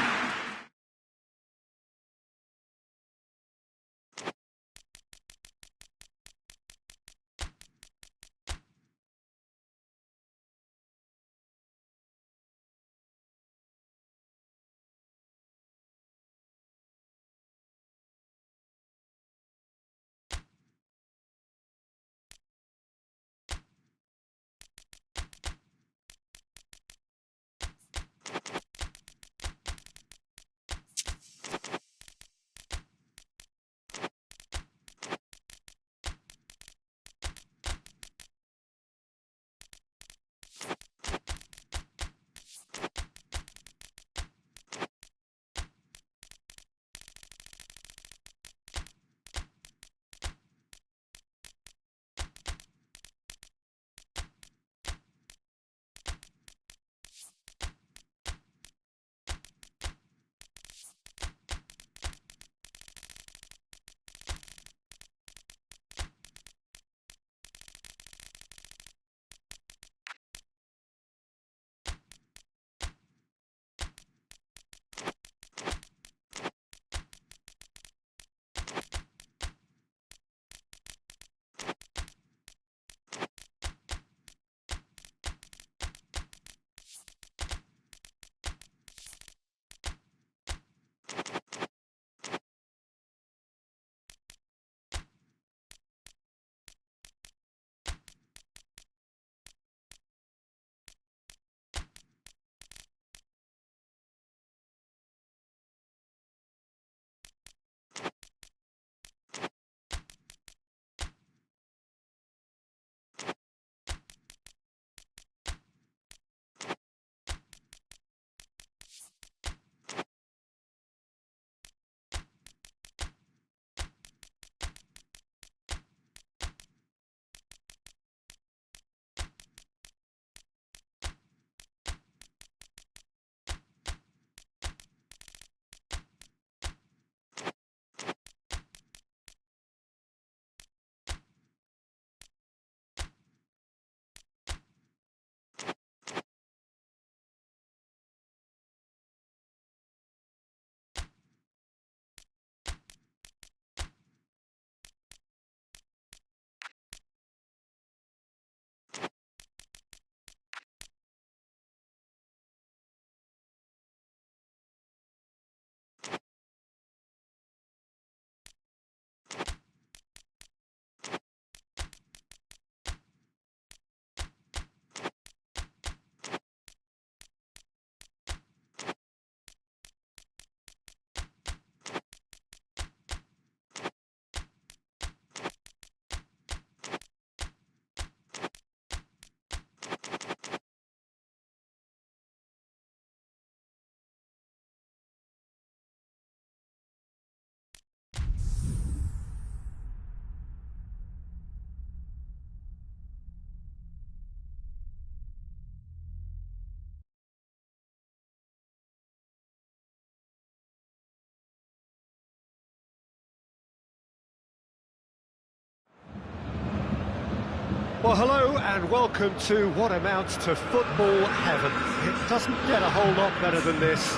Well, hello and welcome to what amounts to football heaven. It doesn't get a whole lot better than this.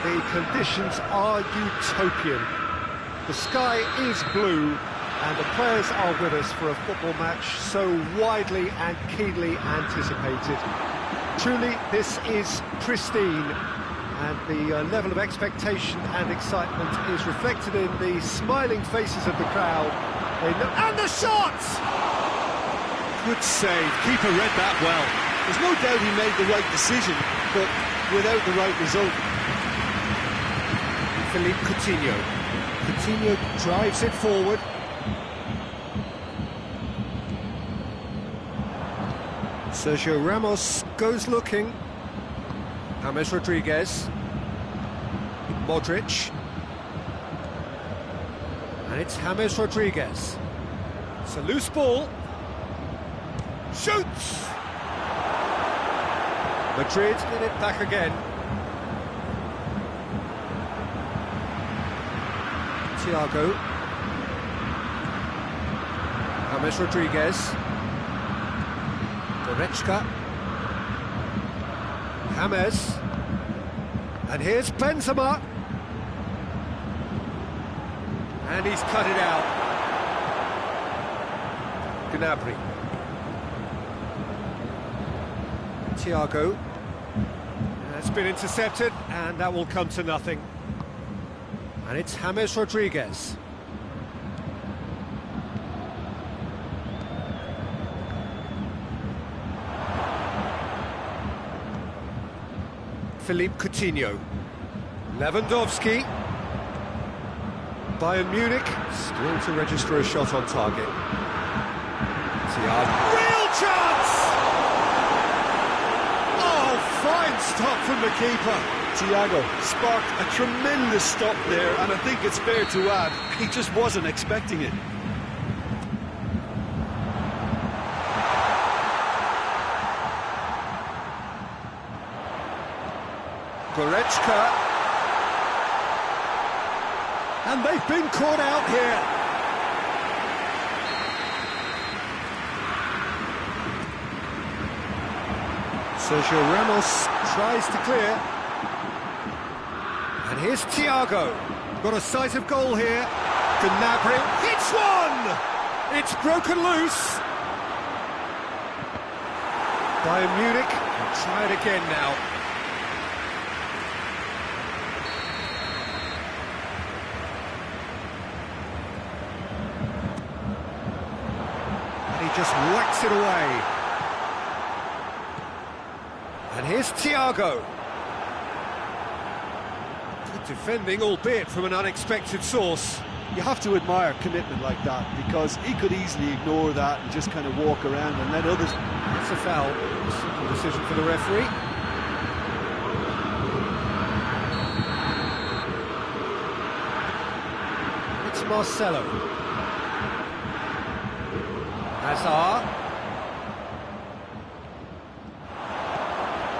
The conditions are utopian. The sky is blue and the players are with us for a football match so widely and keenly anticipated. Truly, this is pristine, and the level of expectation and excitement is reflected in the smiling faces of the crowd. And the shots! Good save. Keeper read that well. There's no doubt he made the right decision, but without the right result. Philippe Coutinho. Coutinho drives it forward. Sergio Ramos goes looking. James Rodriguez. Modric. And it's James Rodriguez. It's a loose ball. Shoots! Madrid get it back again. Thiago. James Rodriguez. Goretzka. James. And here's Benzema. And he's cut it out. Gnabry. Thiago. That's been intercepted, and that will come to nothing. And it's James Rodriguez. Philippe Coutinho. Lewandowski. Bayern Munich still to register a shot on target. Thiago. Real chance! Oh, fine stop from the keeper. Thiago sparked a tremendous stop there, and I think it's fair to add, he just wasn't expecting it. Goretzka. And they've been caught out here. Sergio Ramos tries to clear. And here's Thiago. Got a sight of goal here. Gnabry hits one! It's broken loose. Bayern Munich will try it again now. Just whacks it away. And here's Thiago. Good defending, albeit from an unexpected source. You have to admire commitment like that, because he could easily ignore that and just kind of walk around and let others... It's a foul. Simple decision for the referee. It's Marcelo. Hazard.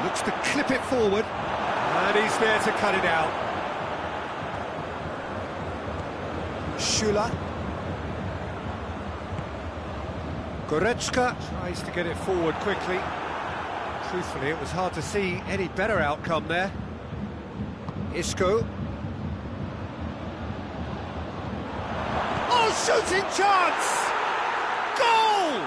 Looks to clip it forward. And he's there to cut it out. Schüller. Goretzka tries to get it forward quickly. Truthfully, it was hard to see any better outcome there. Isco. Oh, shooting chance! Goal!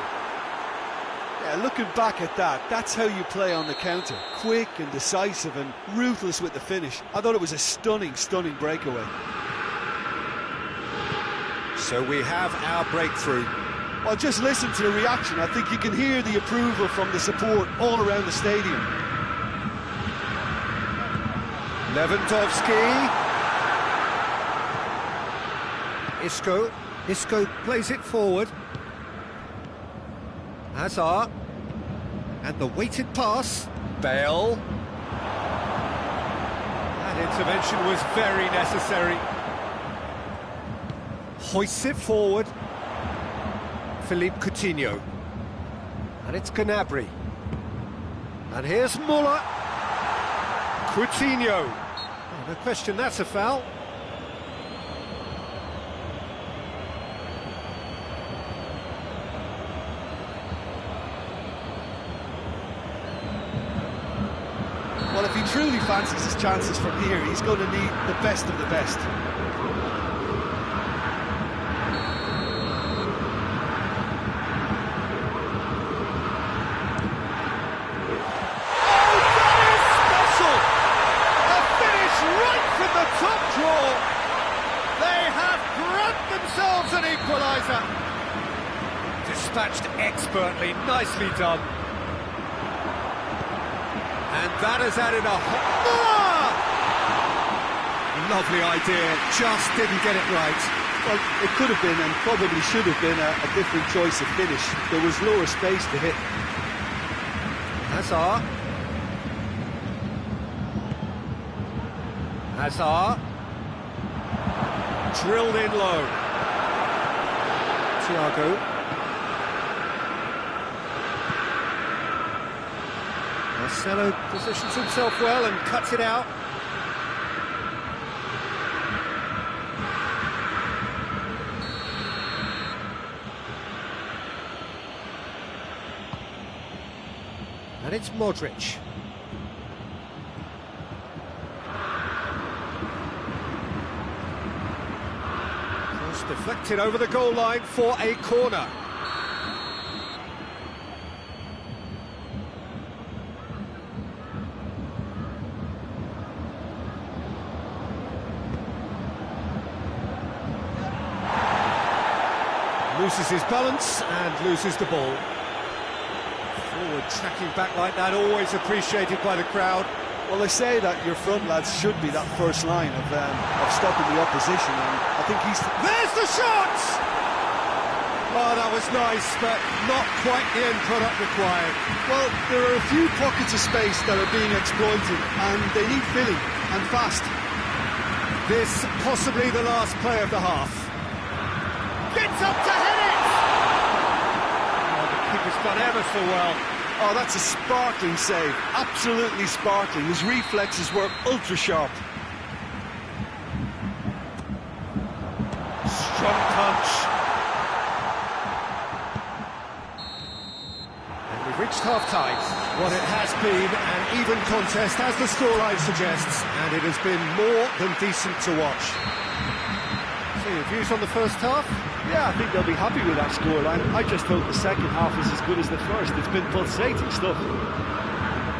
Yeah, looking back at that, that's how you play on the counter. Quick and decisive and ruthless with the finish. I thought it was a stunning, stunning breakaway. So we have our breakthrough. Well, just listen to the reaction. I think you can hear the approval from the support all around the stadium. Lewandowski. Isco. Isco plays it forward. Hazard. And the weighted pass. Bale. That intervention was very necessary. Hoists it forward. Philippe Coutinho. And it's Gnabry. And here's Muller. Coutinho. Oh, no question, that's a foul. if he truly fancies his chances from here, he's going to need the best of the best. Top draw. They have grabbed themselves an equaliser. Dispatched expertly, nicely done. And that has added a lovely idea, just didn't get it right. Well, it could have been and probably should have been a different choice of finish. There was lower space to hit. Hazard. Drilled in low. Thiago. Marcelo positions himself well and cuts it out. And it's Modric. Deflected over the goal line for a corner. Loses his balance and loses the ball. Forward tracking back like that, always appreciated by the crowd. Well, they say that your front lads should be that first line of stopping the opposition, and I think he's... There's the shot! Oh, that was nice, but not quite the end product required. Well, there are a few pockets of space that are being exploited, and they need filling, and fast. This possibly the last play of the half. Gets up to hit it! Oh, the keeper's done ever so well. Oh, that's a sparkling save, absolutely sparkling. His reflexes were ultra sharp. Strong punch. And we've reached half-time. What it has been an even contest, as the scoreline suggests, and it has been more than decent to watch. So, your views on the first half? Yeah, I think they'll be happy with that scoreline. I just thought the second half was as good as the first. It's been pulsating stuff.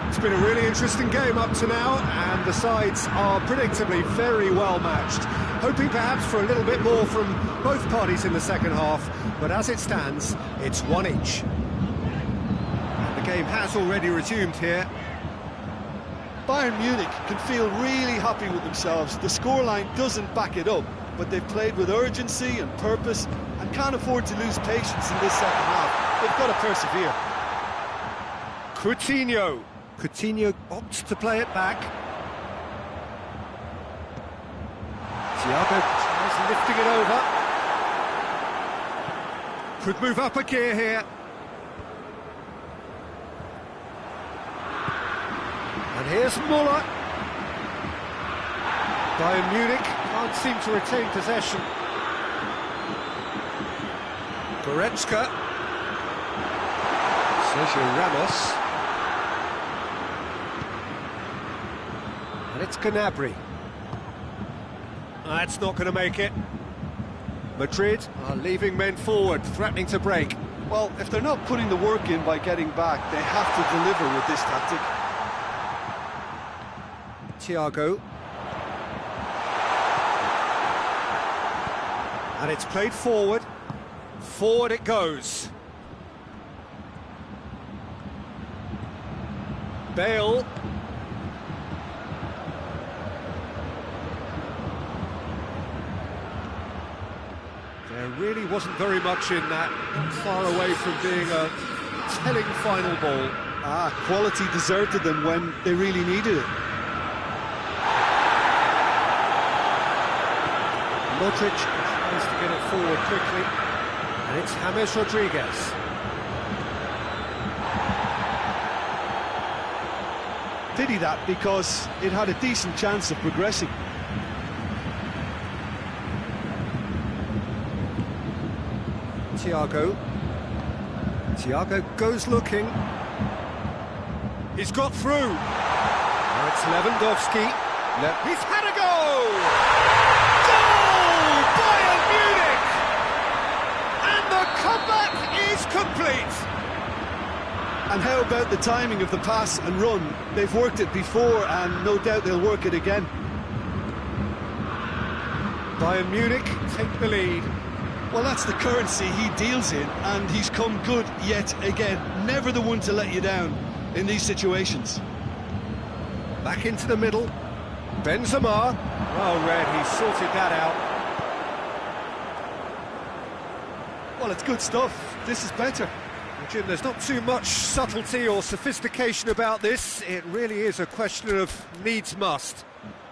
It's been a really interesting game up to now, and the sides are predictably very well matched. Hoping perhaps for a little bit more from both parties in the second half, but as it stands, it's one each. And the game has already resumed here. Bayern Munich can feel really happy with themselves. The scoreline doesn't back it up, but they've played with urgency and purpose and can't afford to lose patience in this second half. They've got to persevere. Coutinho opts to play it back. Thiago tries lifting it over. Could move up a gear here. And here's Muller. Bayern Munich can't seem to retain possession. Goretzka. Sergio Ramos. And it's Gnabry. That's not going to make it. Madrid are leaving men forward, threatening to break. Well, if they're not putting the work in by getting back, they have to deliver with this tactic. Thiago. And it's played forward. Forward it goes. Bale. There really wasn't very much in that, far away from being a telling final ball. Quality deserted them when they really needed it. Modric tries to get it forward quickly, and it's James Rodriguez. Pity that, because it had a decent chance of progressing. Thiago. Thiago goes looking. He's got through. Now It's Lewandowski. He's had a goal! Goal! Bayern Munich! And the comeback is complete! And how about the timing of the pass and run? They've worked it before, and no doubt they'll work it again. Bayern Munich take the lead. Well, that's the currency he deals in, and he's come good yet again. Never the one to let you down in these situations. Back into the middle. Benzema. Well read, he sorted that out. Well, it's good stuff. This is better. Well, Jim, there's not too much subtlety or sophistication about this. It really is a question of needs must.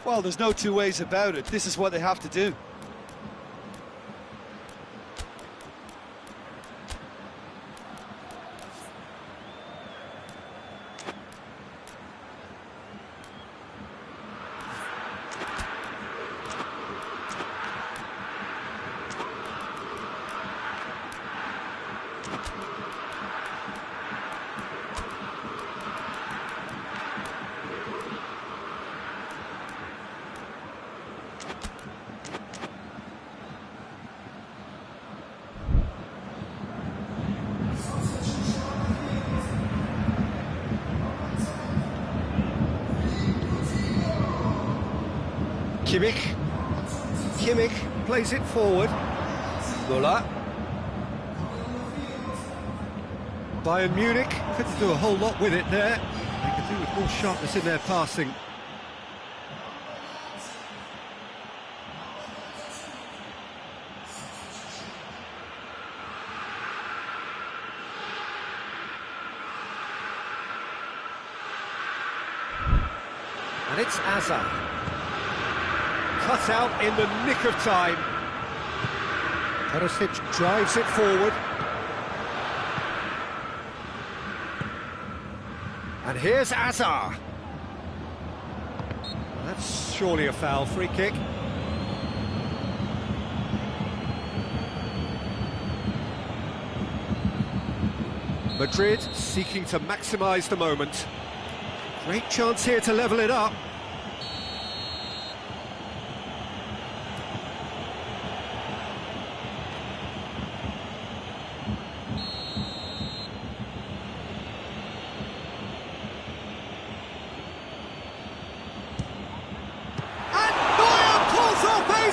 Well, there's no two ways about it. This is what they have to do. Kimmich plays it forward. Müller. Bayern Munich couldn't do a whole lot with it there. They could do with more sharpness in their passing. And it's Hazard. Cut out in the nick of time. Perisic drives it forward. And here's Hazard. That's surely a foul, free kick. Madrid seeking to maximise the moment. Great chance here to level it up.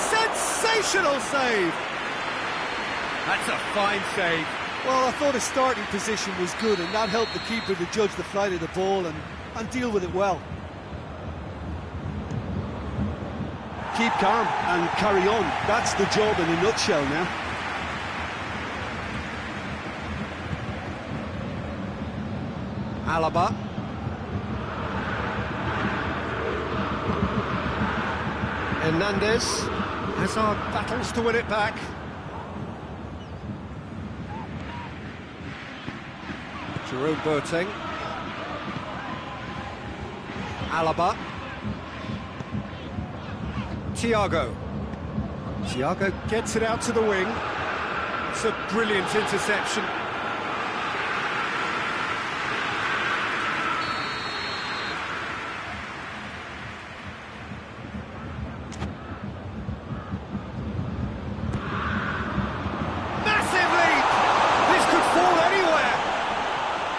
Sensational save! That's a fine save. Well, I thought his starting position was good, and that helped the keeper to judge the flight of the ball and deal with it well. Keep calm and carry on. That's the job in a nutshell now. Alaba. Hernandez. Hazard battles to win it back. Jerome Boateng. Alaba. Thiago. Thiago gets it out to the wing. It's a brilliant interception.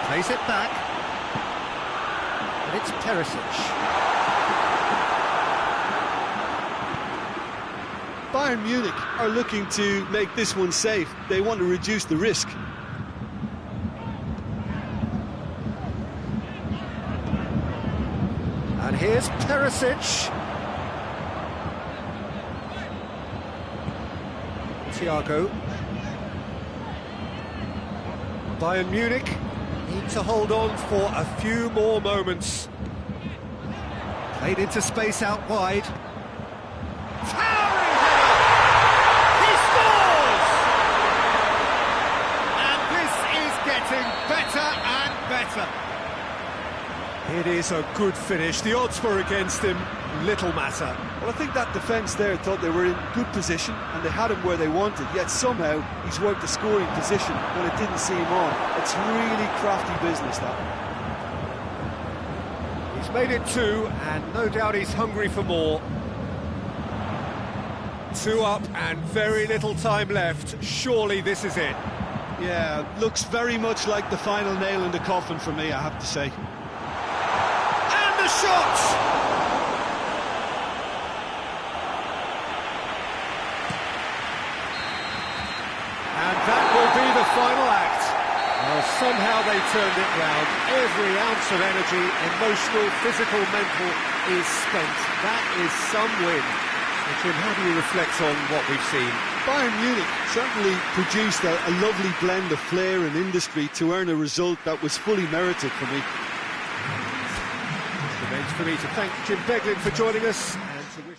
Plays it back, and it's Perisic. Bayern Munich are looking to make this one safe. They want to reduce the risk. And here's Perisic. Thiago. Bayern Munich need to hold on for a few more moments. Played into space out wide. Towering header! He scores! And this is getting better and better. It is a good finish. The odds were against him. Little matter. Well, I think that defence there thought they were in good position and they had him where they wanted, yet somehow he's worked the scoring position when it didn't see him on. It's really crafty business, that. He's made it 2, and no doubt he's hungry for more. 2 up and very little time left. Surely this is it. Yeah, looks very much like the final nail in the coffin for me, I have to say. And the shot! And that will be the final act. Well, somehow they turned it round. Every ounce of energy, emotional, physical, mental, is spent. That is some win. And Jim, how do you reflect on what we've seen? Bayern Munich certainly produced a lovely blend of flair and industry to earn a result that was fully merited for me. It remains for me to thank Jim Beglin for joining us and to wish...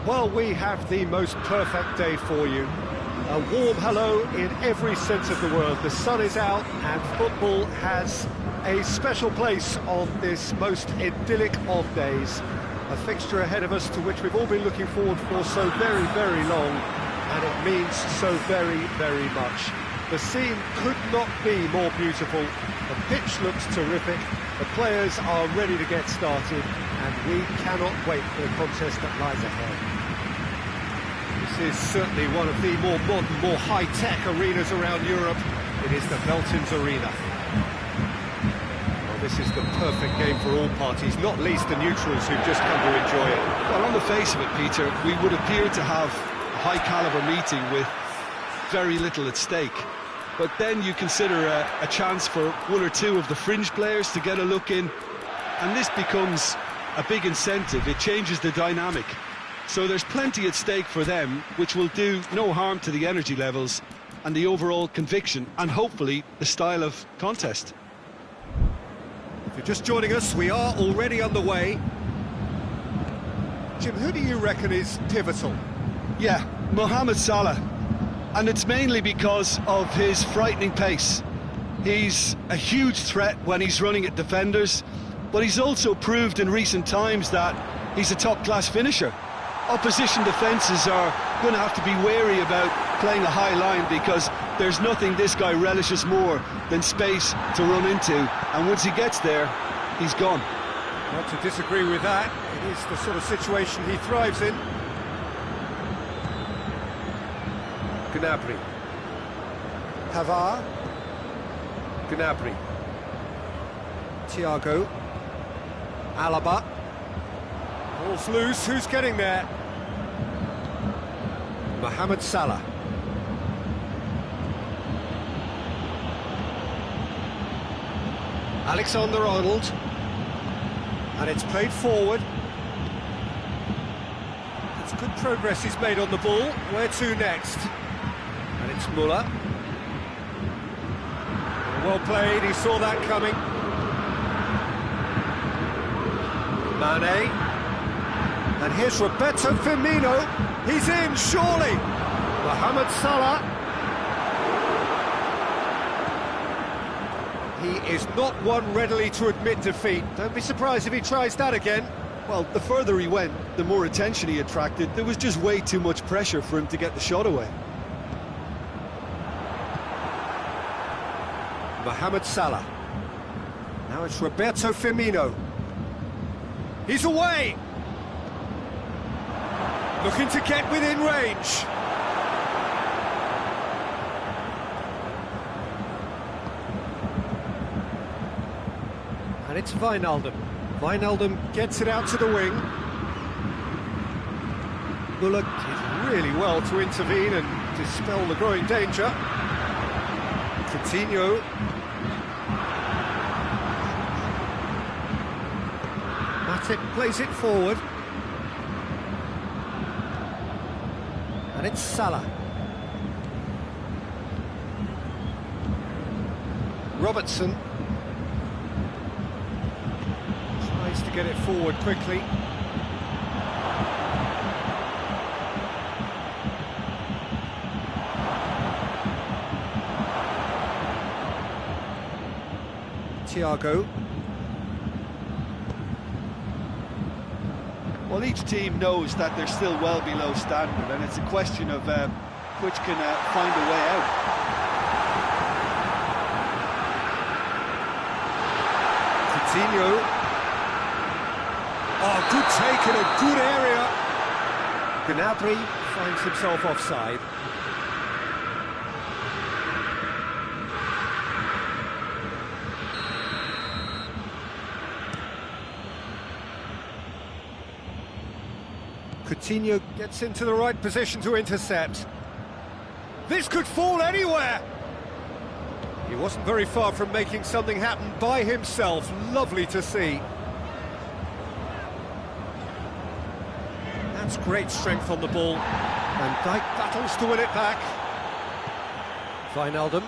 Well, we have the most perfect day for you. A warm hello in every sense of the word. The sun is out and football has a special place on this most idyllic of days. A fixture ahead of us to which we've all been looking forward for so very, very long, and it means so very, very much. The scene could not be more beautiful. The pitch looks terrific. The players are ready to get started, and we cannot wait for the contest that lies ahead. This is certainly one of the more modern, more high-tech arenas around Europe. It is the Veltins Arena. Well, this is the perfect game for all parties, not least the neutrals who've just come to enjoy it. Well, on the face of it, Peter, we would appear to have a high-caliber meeting with very little at stake. But then you consider a chance for one or two of the fringe players to get a look in, and this becomes a big incentive. It changes the dynamic. So there's plenty at stake for them, which will do no harm to the energy levels and the overall conviction, and hopefully the style of contest. If you're just joining us, we are already underway. Jim, who do you reckon is pivotal? Yeah, Mohamed Salah. And it's mainly because of his frightening pace. He's a huge threat when he's running at defenders, but he's also proved in recent times that he's a top-class finisher. Opposition defences are going to have to be wary about playing a high line, because there's nothing this guy relishes more than space to run into, and once he gets there, he's gone. Not to disagree with that. It is the sort of situation he thrives in. Gnabry. Pavard. Gnabry. Thiago. Alaba. Ball's loose, who's getting there? Mohamed Salah. Alexander-Arnold. And it's played forward. It's good progress he's made on the ball. Where to next? And it's Muller. Well played, he saw that coming. Mane. And here's Roberto Firmino. He's in, surely. Mohamed Salah. He is not one readily to admit defeat. Don't be surprised if he tries that again. Well, the further he went, the more attention he attracted. There was just way too much pressure for him to get the shot away. Mohamed Salah. Now it's Roberto Firmino. He's away! Looking to get within range. And it's Wijnaldum. Wijnaldum gets it out to the wing. Muller did really well to intervene and dispel the growing danger. Coutinho. Matip plays it forward. And it's Salah. Robertson. Tries to get it forward quickly. Thiago. Well, each team knows that they're still well below standard, and it's a question of which can find a way out. Coutinho. Oh, good take in a good area. Gnabry finds himself offside. Coutinho gets into the right position to intercept. This could fall anywhere! He wasn't very far from making something happen by himself. Lovely to see. That's great strength on the ball. And Dijk battles to win it back. Wijnaldum.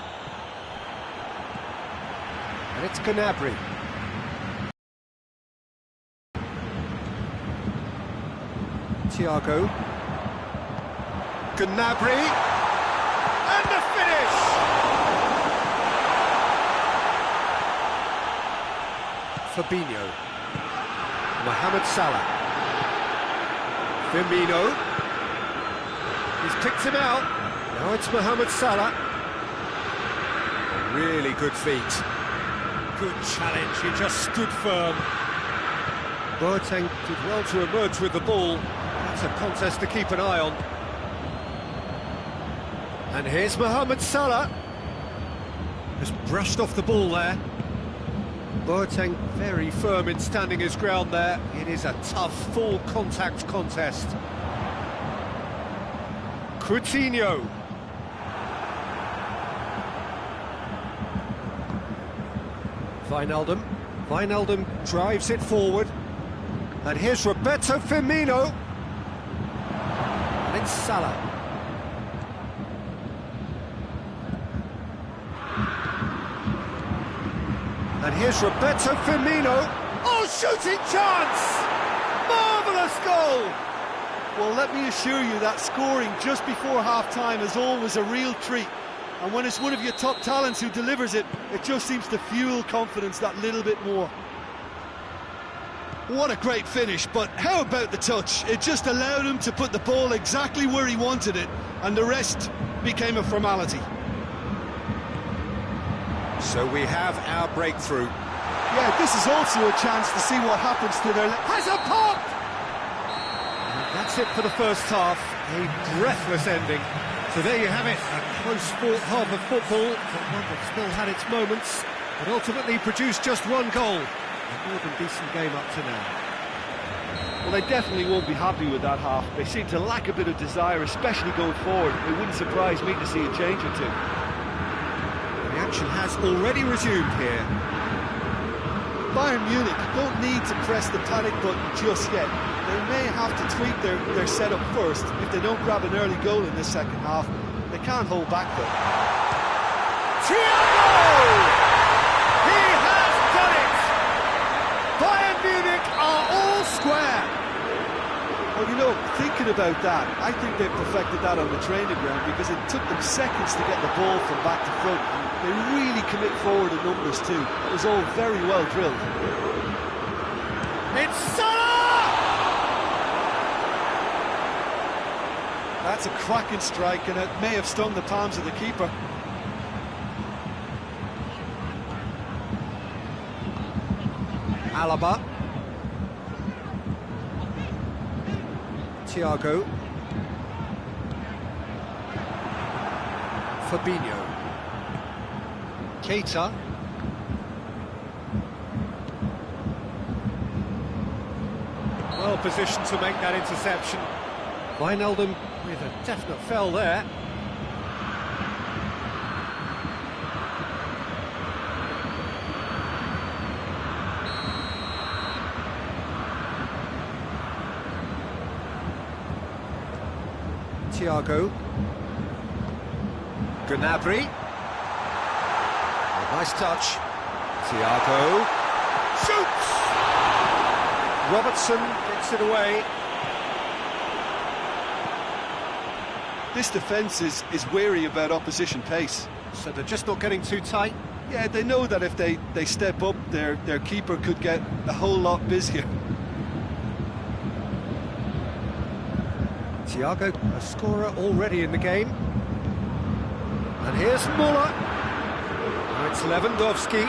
And it's Gnabry. Thiago. Gnabry. And the finish! Fabinho. Mohamed Salah. Firmino. He's picked him out. Now it's Mohamed Salah. Really good feet. Good challenge, he just stood firm. Boateng did well to emerge with the ball. That's a contest to keep an eye on. And here's Mohamed Salah. Just brushed off the ball there. Boateng very firm in standing his ground there. It is a tough, full contact contest. Coutinho. Wijnaldum drives it forward. And here's Roberto Firmino. And it's Salah. And here's Roberto Firmino. Oh, shooting chance! Marvellous goal! Well, let me assure you that scoring just before half-time is always a real treat. And when it's one of your top talents who delivers it, it just seems to fuel confidence that little bit more. What a great finish, but how about the touch? It just allowed him to put the ball exactly where he wanted it, and the rest became a formality. So we have our breakthrough. Yeah, this is also a chance to see what happens to their... Has a pop! And that's it for the first half. A breathless ending. So there you have it, a close-fought half of football, but one that still had its moments, but ultimately produced just one goal. A more than decent game up to now. Well, they definitely won't be happy with that half. They seem to lack a bit of desire, especially going forward. It wouldn't surprise me to see a change or two. The action has already resumed here. Bayern Munich don't need to press the panic button just yet. They may have to tweak their setup first if they don't grab an early goal in this second half. They can't hold back though. Thiago! He has done it! Bayern Munich are all square! Well, you know, thinking about that, I think they perfected that on the training ground because it took them seconds to get the ball from back to front. They really commit forward in numbers too. It was all very well drilled. It's Salah! That's a cracking strike, and it may have stung the palms of the keeper. Alaba. Thiago. Fabinho. Keita. Well positioned to make that interception. Wijnaldum with a definite fell there. Thiago. Gnabry. Nice touch. Thiago. Shoots! Robertson gets it away. This defence is wary about opposition pace. So they're just not getting too tight. Yeah, they know that if they step up, their keeper could get a whole lot busier. Thiago, a scorer already in the game. And here's Muller. Now it's Lewandowski.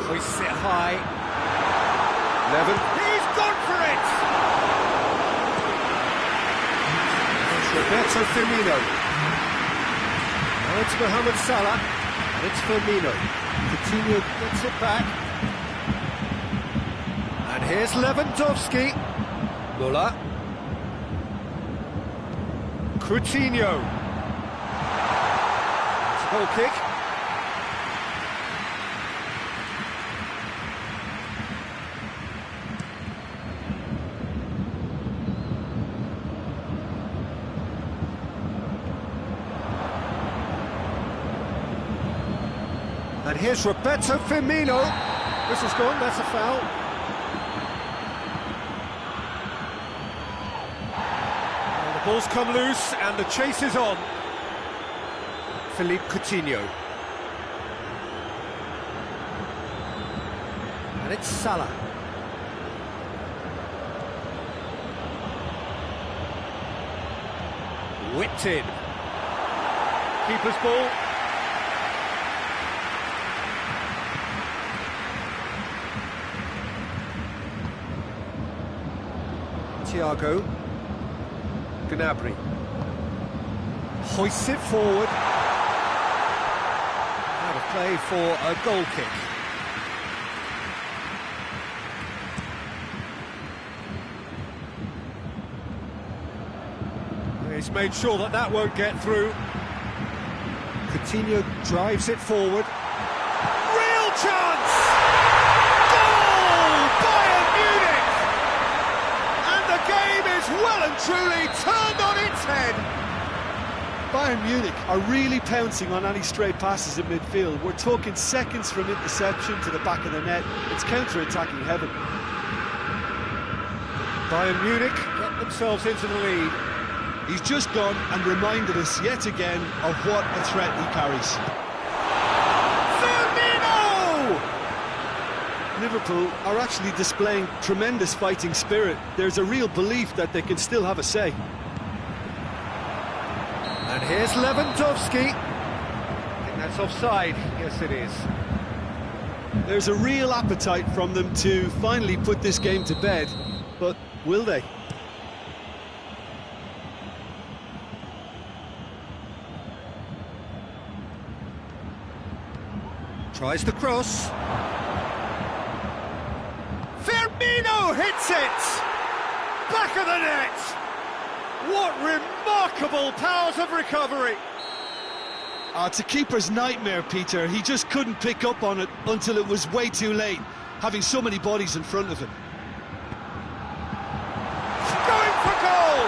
Hoists it high. He's gone for it! Roberto Firmino. Now it's Mohamed Salah. And it's Firmino. Coutinho gets it back. And here's Lewandowski. Muller. Coutinho. It's a goal kick. And here's Roberto Firmino. This is gone, that's a foul. Ball's come loose and the chase is on. Philippe Coutinho. And it's Salah. Whipped in. Keeper's ball. Thiago. Gnabry. Hoists it forward. Out of play for a goal kick. He's made sure that that won't get through. Coutinho drives it forward. Real chance! Goal! Bayern Munich! And the game is well and truly turned on its head. Bayern Munich are really pouncing on any stray passes in midfield. We're talking seconds from interception to the back of the net. It's counter-attacking heaven. Bayern Munich get themselves into the lead. He's just gone and reminded us yet again of what a threat he carries. Firmino! Liverpool are actually displaying tremendous fighting spirit. There's a real belief that they can still have a say. And here's Lewandowski. I think that's offside. Yes, it is. There's a real appetite from them to finally put this game to bed, but will they? Tries the cross. Firmino hits it! Back of the net! What remarkable powers of recovery! It's a keeper's nightmare, Peter. He just couldn't pick up on it until it was way too late, having so many bodies in front of him. Going for goal!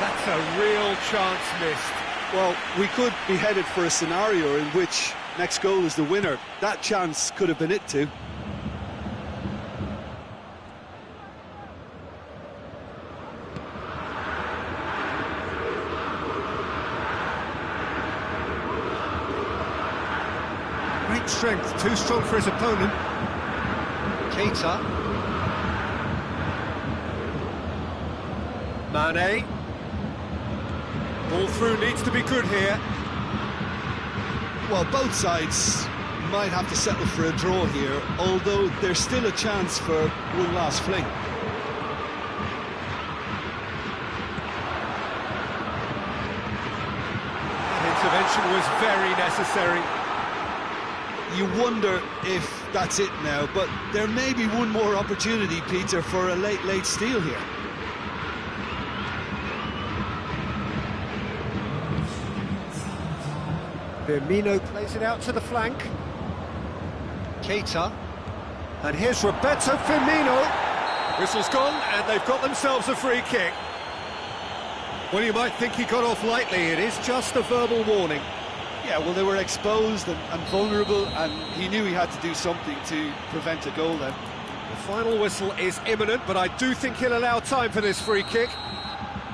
That's a real chance missed. Well, we could be headed for a scenario in which next goal is the winner. That chance could have been it too. Great strength, too strong for his opponent. Keita. Mane. Ball through needs to be good here. Well, both sides might have to settle for a draw here, although there's still a chance for one last fling. That intervention was very necessary. You wonder if that's it now, but there may be one more opportunity, Peter, for a late steal here. Firmino plays it out to the flank. Keita. And here's Roberto Firmino. Whistle's gone, and they've got themselves a free kick. Well, you might think he got off lightly. It is just a verbal warning. Yeah, well, they were exposed and vulnerable, and he knew he had to do something to prevent a goal then. The final whistle is imminent, but I do think he'll allow time for this free kick.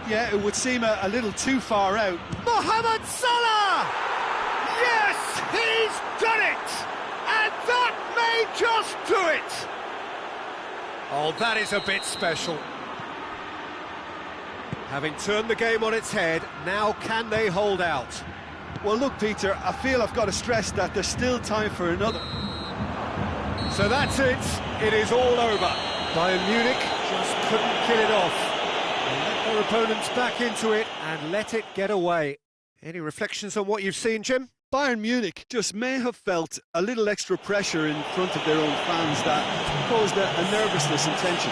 Yeah, it would seem a little too far out. Mohamed Salah! Yes, he's done it! And that may just do it! Oh, that is a bit special. Having turned the game on its head, now can they hold out? Well, look, Peter, I feel I've got to stress that there's still time for another. So that's it. It is all over. Bayern Munich just couldn't kill it off. They let their opponents back into it and let it get away. Any reflections on what you've seen, Jim? Bayern Munich just may have felt a little extra pressure in front of their own fans that caused a nervousness and tension.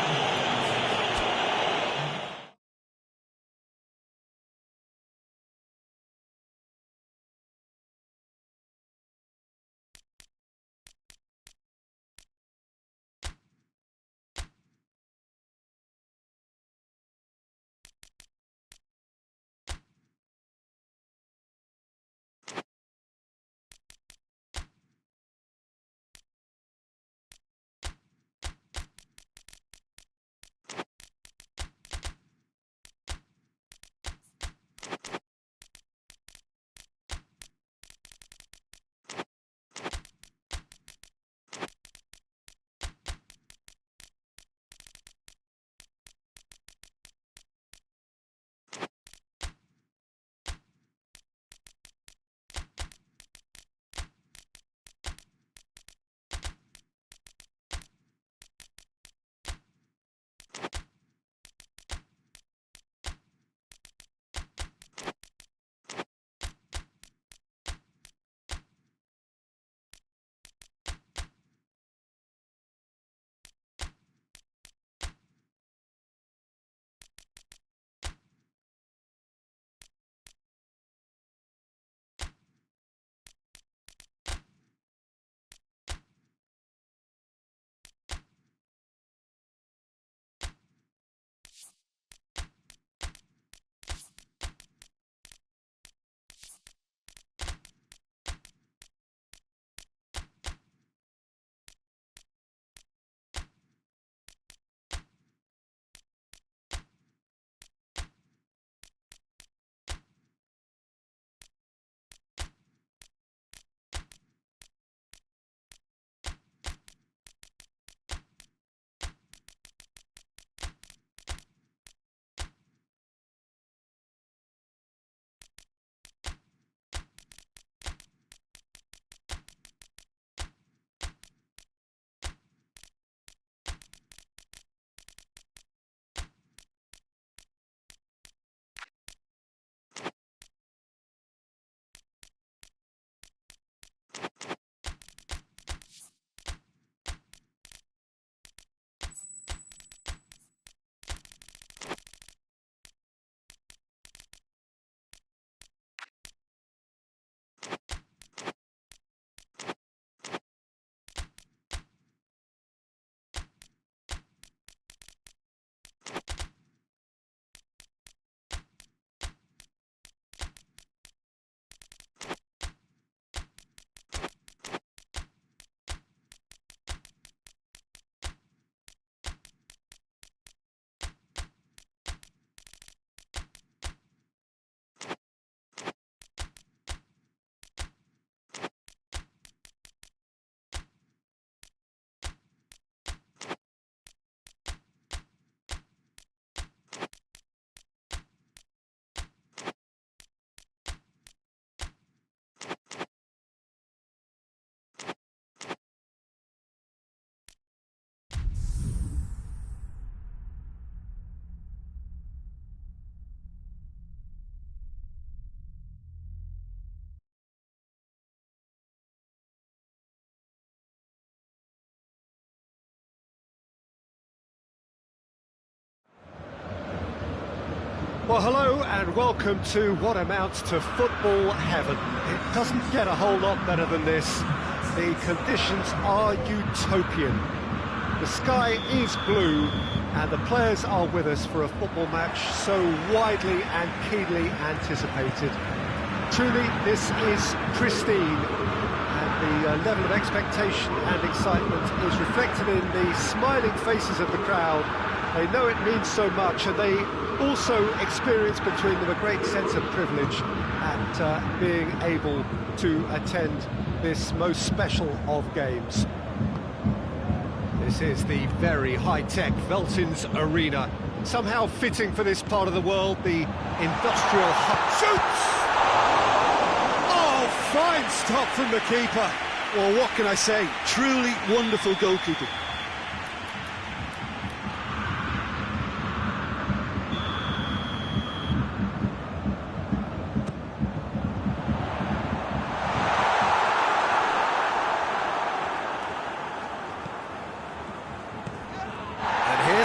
Well, hello and welcome to what amounts to football heaven. It doesn't get a whole lot better than this. The conditions are utopian. The sky is blue and the players are with us for a football match so widely and keenly anticipated. Truly, this is pristine, and the level of expectation and excitement is reflected in the smiling faces of the crowd. They know it means so much, and they also experience between them a great sense of privilege at being able to attend this most special of games. This is the very high-tech Veltins Arena, somehow fitting for this part of the world, the industrial hub. Shoots! Oh, fine stop from the keeper. Well, what can I say? Truly wonderful goalkeeping.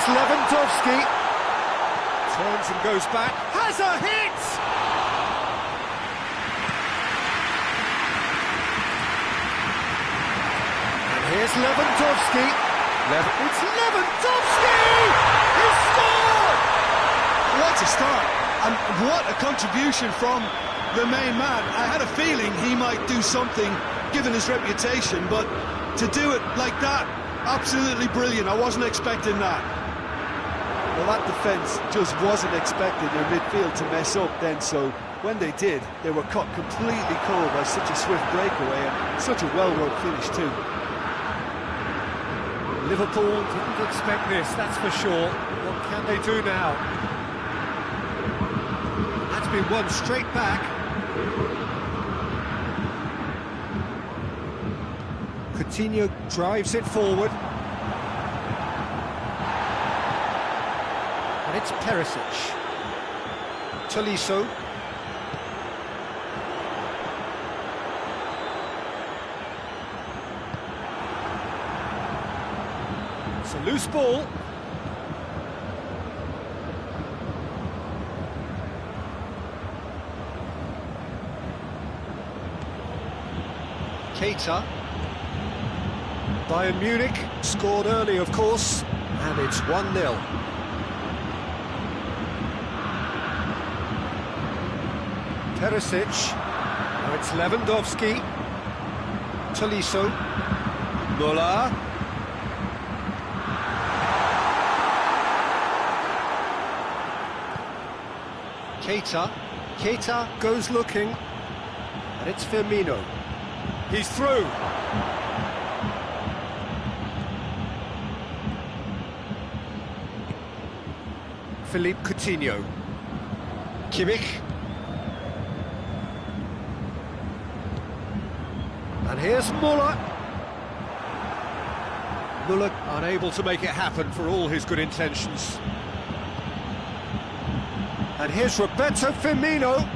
Lewandowski turns and goes back, has a hit! And here's Lewandowski. It's Lewandowski! He scored! What a start, and what a contribution from the main man. I had a feeling he might do something, given his reputation, but to do it like that, absolutely brilliant. I wasn't expecting that. Well, that defence just wasn't expecting their midfield to mess up then, so when they did, they were cut completely cold by such a swift breakaway and such a well-worked finish too. Liverpool didn't expect this, that's for sure. What can they do now? That's been won straight back. Coutinho drives it forward. It's Perisic. Tolisso. It's a loose ball. Keita. Bayern Munich scored early, of course, and it's 1-0. Perisic, now it's Lewandowski, Tolisso, Müller, Keita goes looking, and it's Firmino, he's through. Philippe Coutinho, Kimmich. And here's Müller. Müller unable to make it happen for all his good intentions. And here's Roberto Firmino.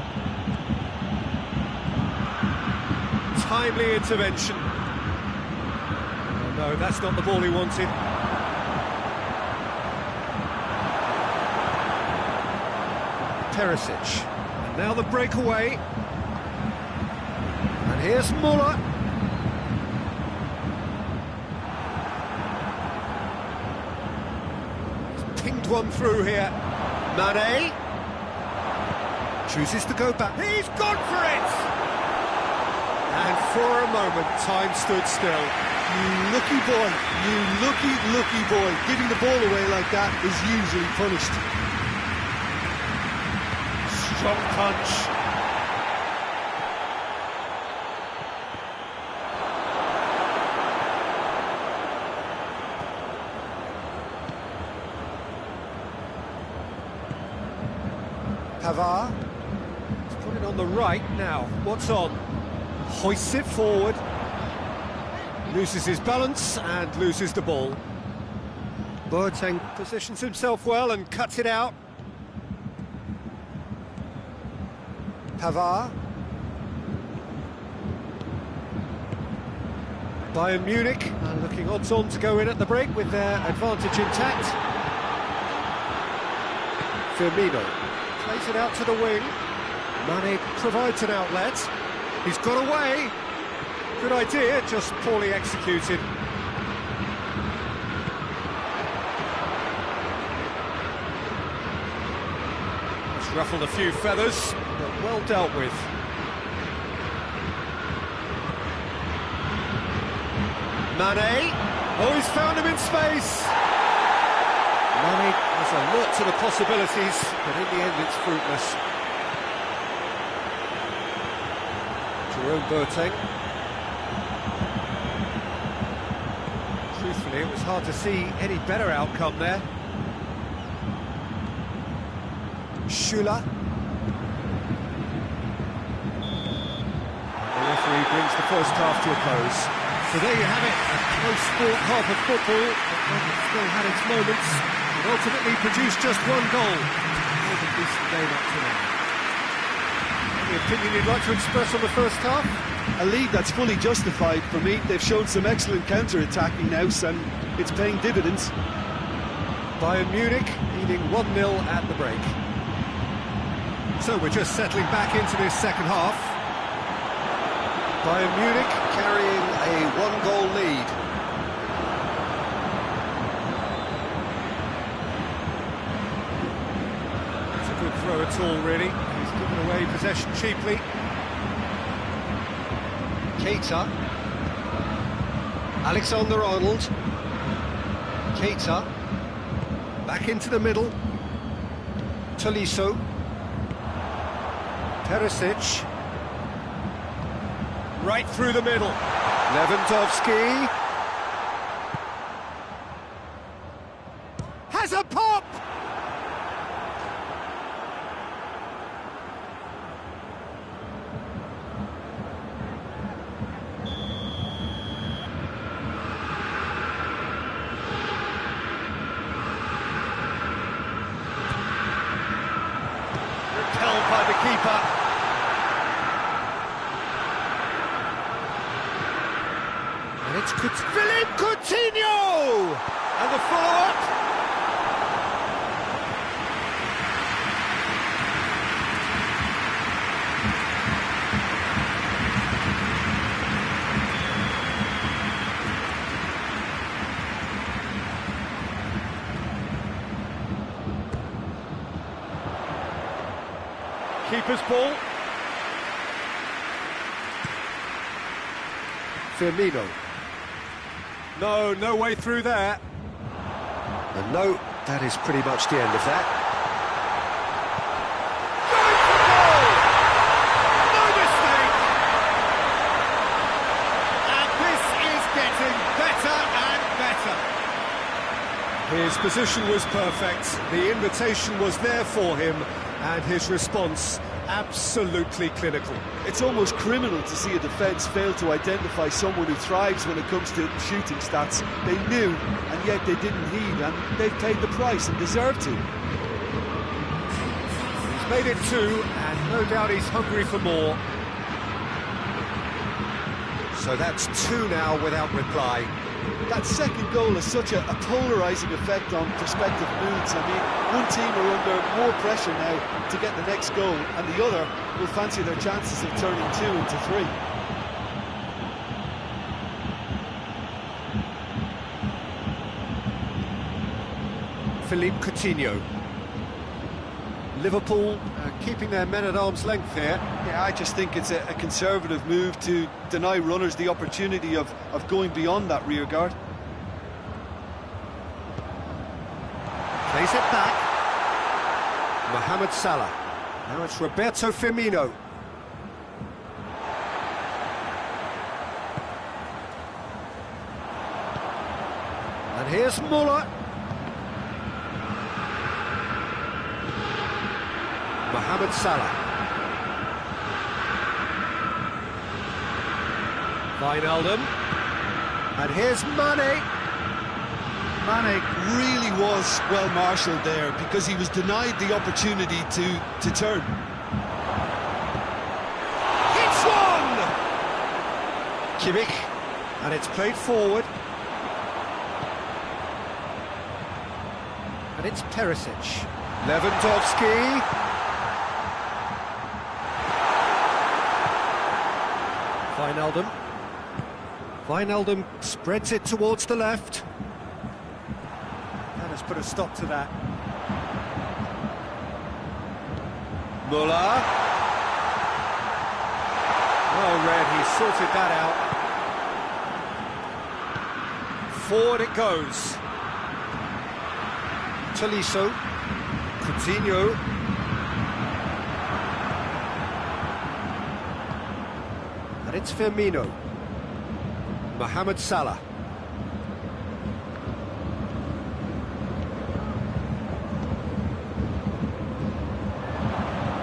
Timely intervention. Oh no, that's not the ball he wanted. Perisic. And now the breakaway. And here's Müller. Pinged one through here. Mane chooses to go back. He's gone for it! And for a moment, time stood still. You lucky boy, you lucky boy. Giving the ball away like that is usually punished. Strong punch. Pavard, he's put it on the right now, what's on? Hoists it forward, loses his balance and loses the ball. Boateng positions himself well and cuts it out. Pavard. Bayern Munich looking odds-on to go in at the break with their advantage intact. Firmino Plays it out to the wing. Mane provides an outlet. He's got away. Good idea, just poorly executed. It's ruffled a few feathers, but well dealt with. Mane. Oh, he's found him in space. Mane was alert to the possibilities, but in the end it's fruitless. Jerome Boateng. Truthfully, it was hard to see any better outcome there. Schüller. The referee brings the first half to a close. So there you have it, a close fought half of football, but it still had its moments. It ultimately produced just one goal. It was a decent game up to now. Any opinion you'd like to express on the first half? A lead that's fully justified for me. They've shown some excellent counter-attacking now, and it's paying dividends. Bayern Munich leading 1-0 at the break. So we're just settling back into this second half. Bayern Munich carrying a one-goal lead. It's a good throw at all, really. He's given away possession cheaply. Keita. Alexander-Arnold. Keita. Back into the middle. Tolisso. Perisic. Right through the middle. Lewandowski. Has a pop! Repelled by the keeper. It's Philippe Coutinho! And the follow-up. Keeper's ball. Firmino. No way through there. And no, that is pretty much the end of that. No mistake! And this is getting better and better. His position was perfect, the invitation was there for him, and his response absolutely clinical. It's almost criminal to see a defence fail to identify someone who thrives when it comes to shooting stats. They knew, and yet they didn't heed, and they've paid the price and deserve to. He's made it two, and no doubt he's hungry for more. So that's two now without reply. That second goal has such a polarising effect on prospective moods. I mean, one team are under more pressure now to get the next goal, and the other will fancy their chances of turning 2 into 3. Philippe Coutinho. Liverpool keeping their men at arm's length here. Yeah, I just think it's a conservative move to deny runners the opportunity of going beyond that rear guard. Plays it back. Mohamed Salah. Now it's Roberto Firmino. And here's Muller. Mohamed Salah. Wijnaldum. And here's Mane. Mane really was well marshalled there because he was denied the opportunity to turn. It's one! Kimmich. And it's played forward. And it's Perisic. Lewandowski. Wijnaldum. Wijnaldum spreads it towards the left. That has put a stop to that. Muller. Well read, he sorted that out. Forward it goes. Tolisso. Coutinho. And it's Firmino. Mohamed Salah.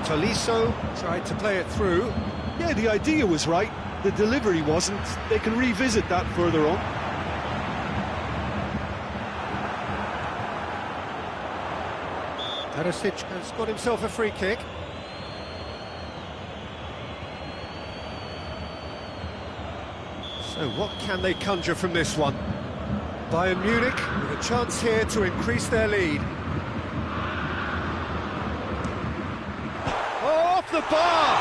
Tolisso tried to play it through. Yeah, the idea was right, the delivery wasn't. They can revisit that further on. Perisic has got himself a free kick. So what can they conjure from this one? Bayern Munich with a chance here to increase their lead. Oh, off the bar!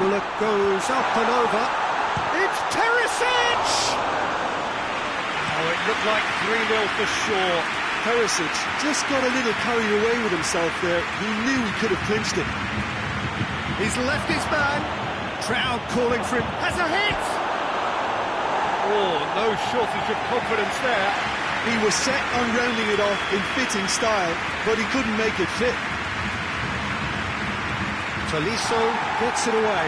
Muller goes up and over. It's Perisic! Oh, it looked like 3-0 for sure. Perisic just got a little carried away with himself there. He knew he could have clinched it. He's left his man. Crowd calling for him. Has a hit! Oh, no shortage of confidence there. He was set on rounding it off in fitting style, but he couldn't make it fit. Tolisso gets it away.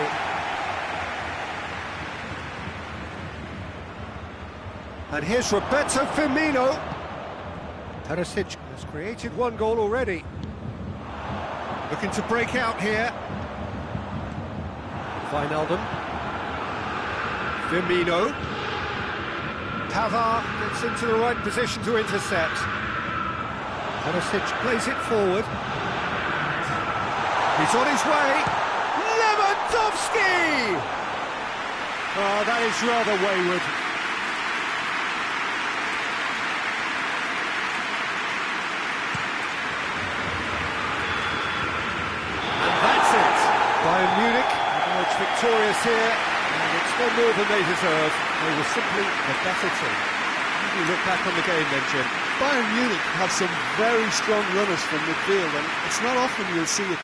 And here's Roberto Firmino. Perisic has created one goal already. Looking to break out here. Wijnaldum. Firmino. Pavard gets into the right position to intercept. Perisic plays it forward. He's on his way. Lewandowski! Oh, that is rather wayward. And that's it. Bayern Munich emerge victorious here, and it's no more than they deserve. They were simply the better team. How do you look back on the game then, Jim? Bayern Munich have some very strong runners from midfield, and it's not often you'll see a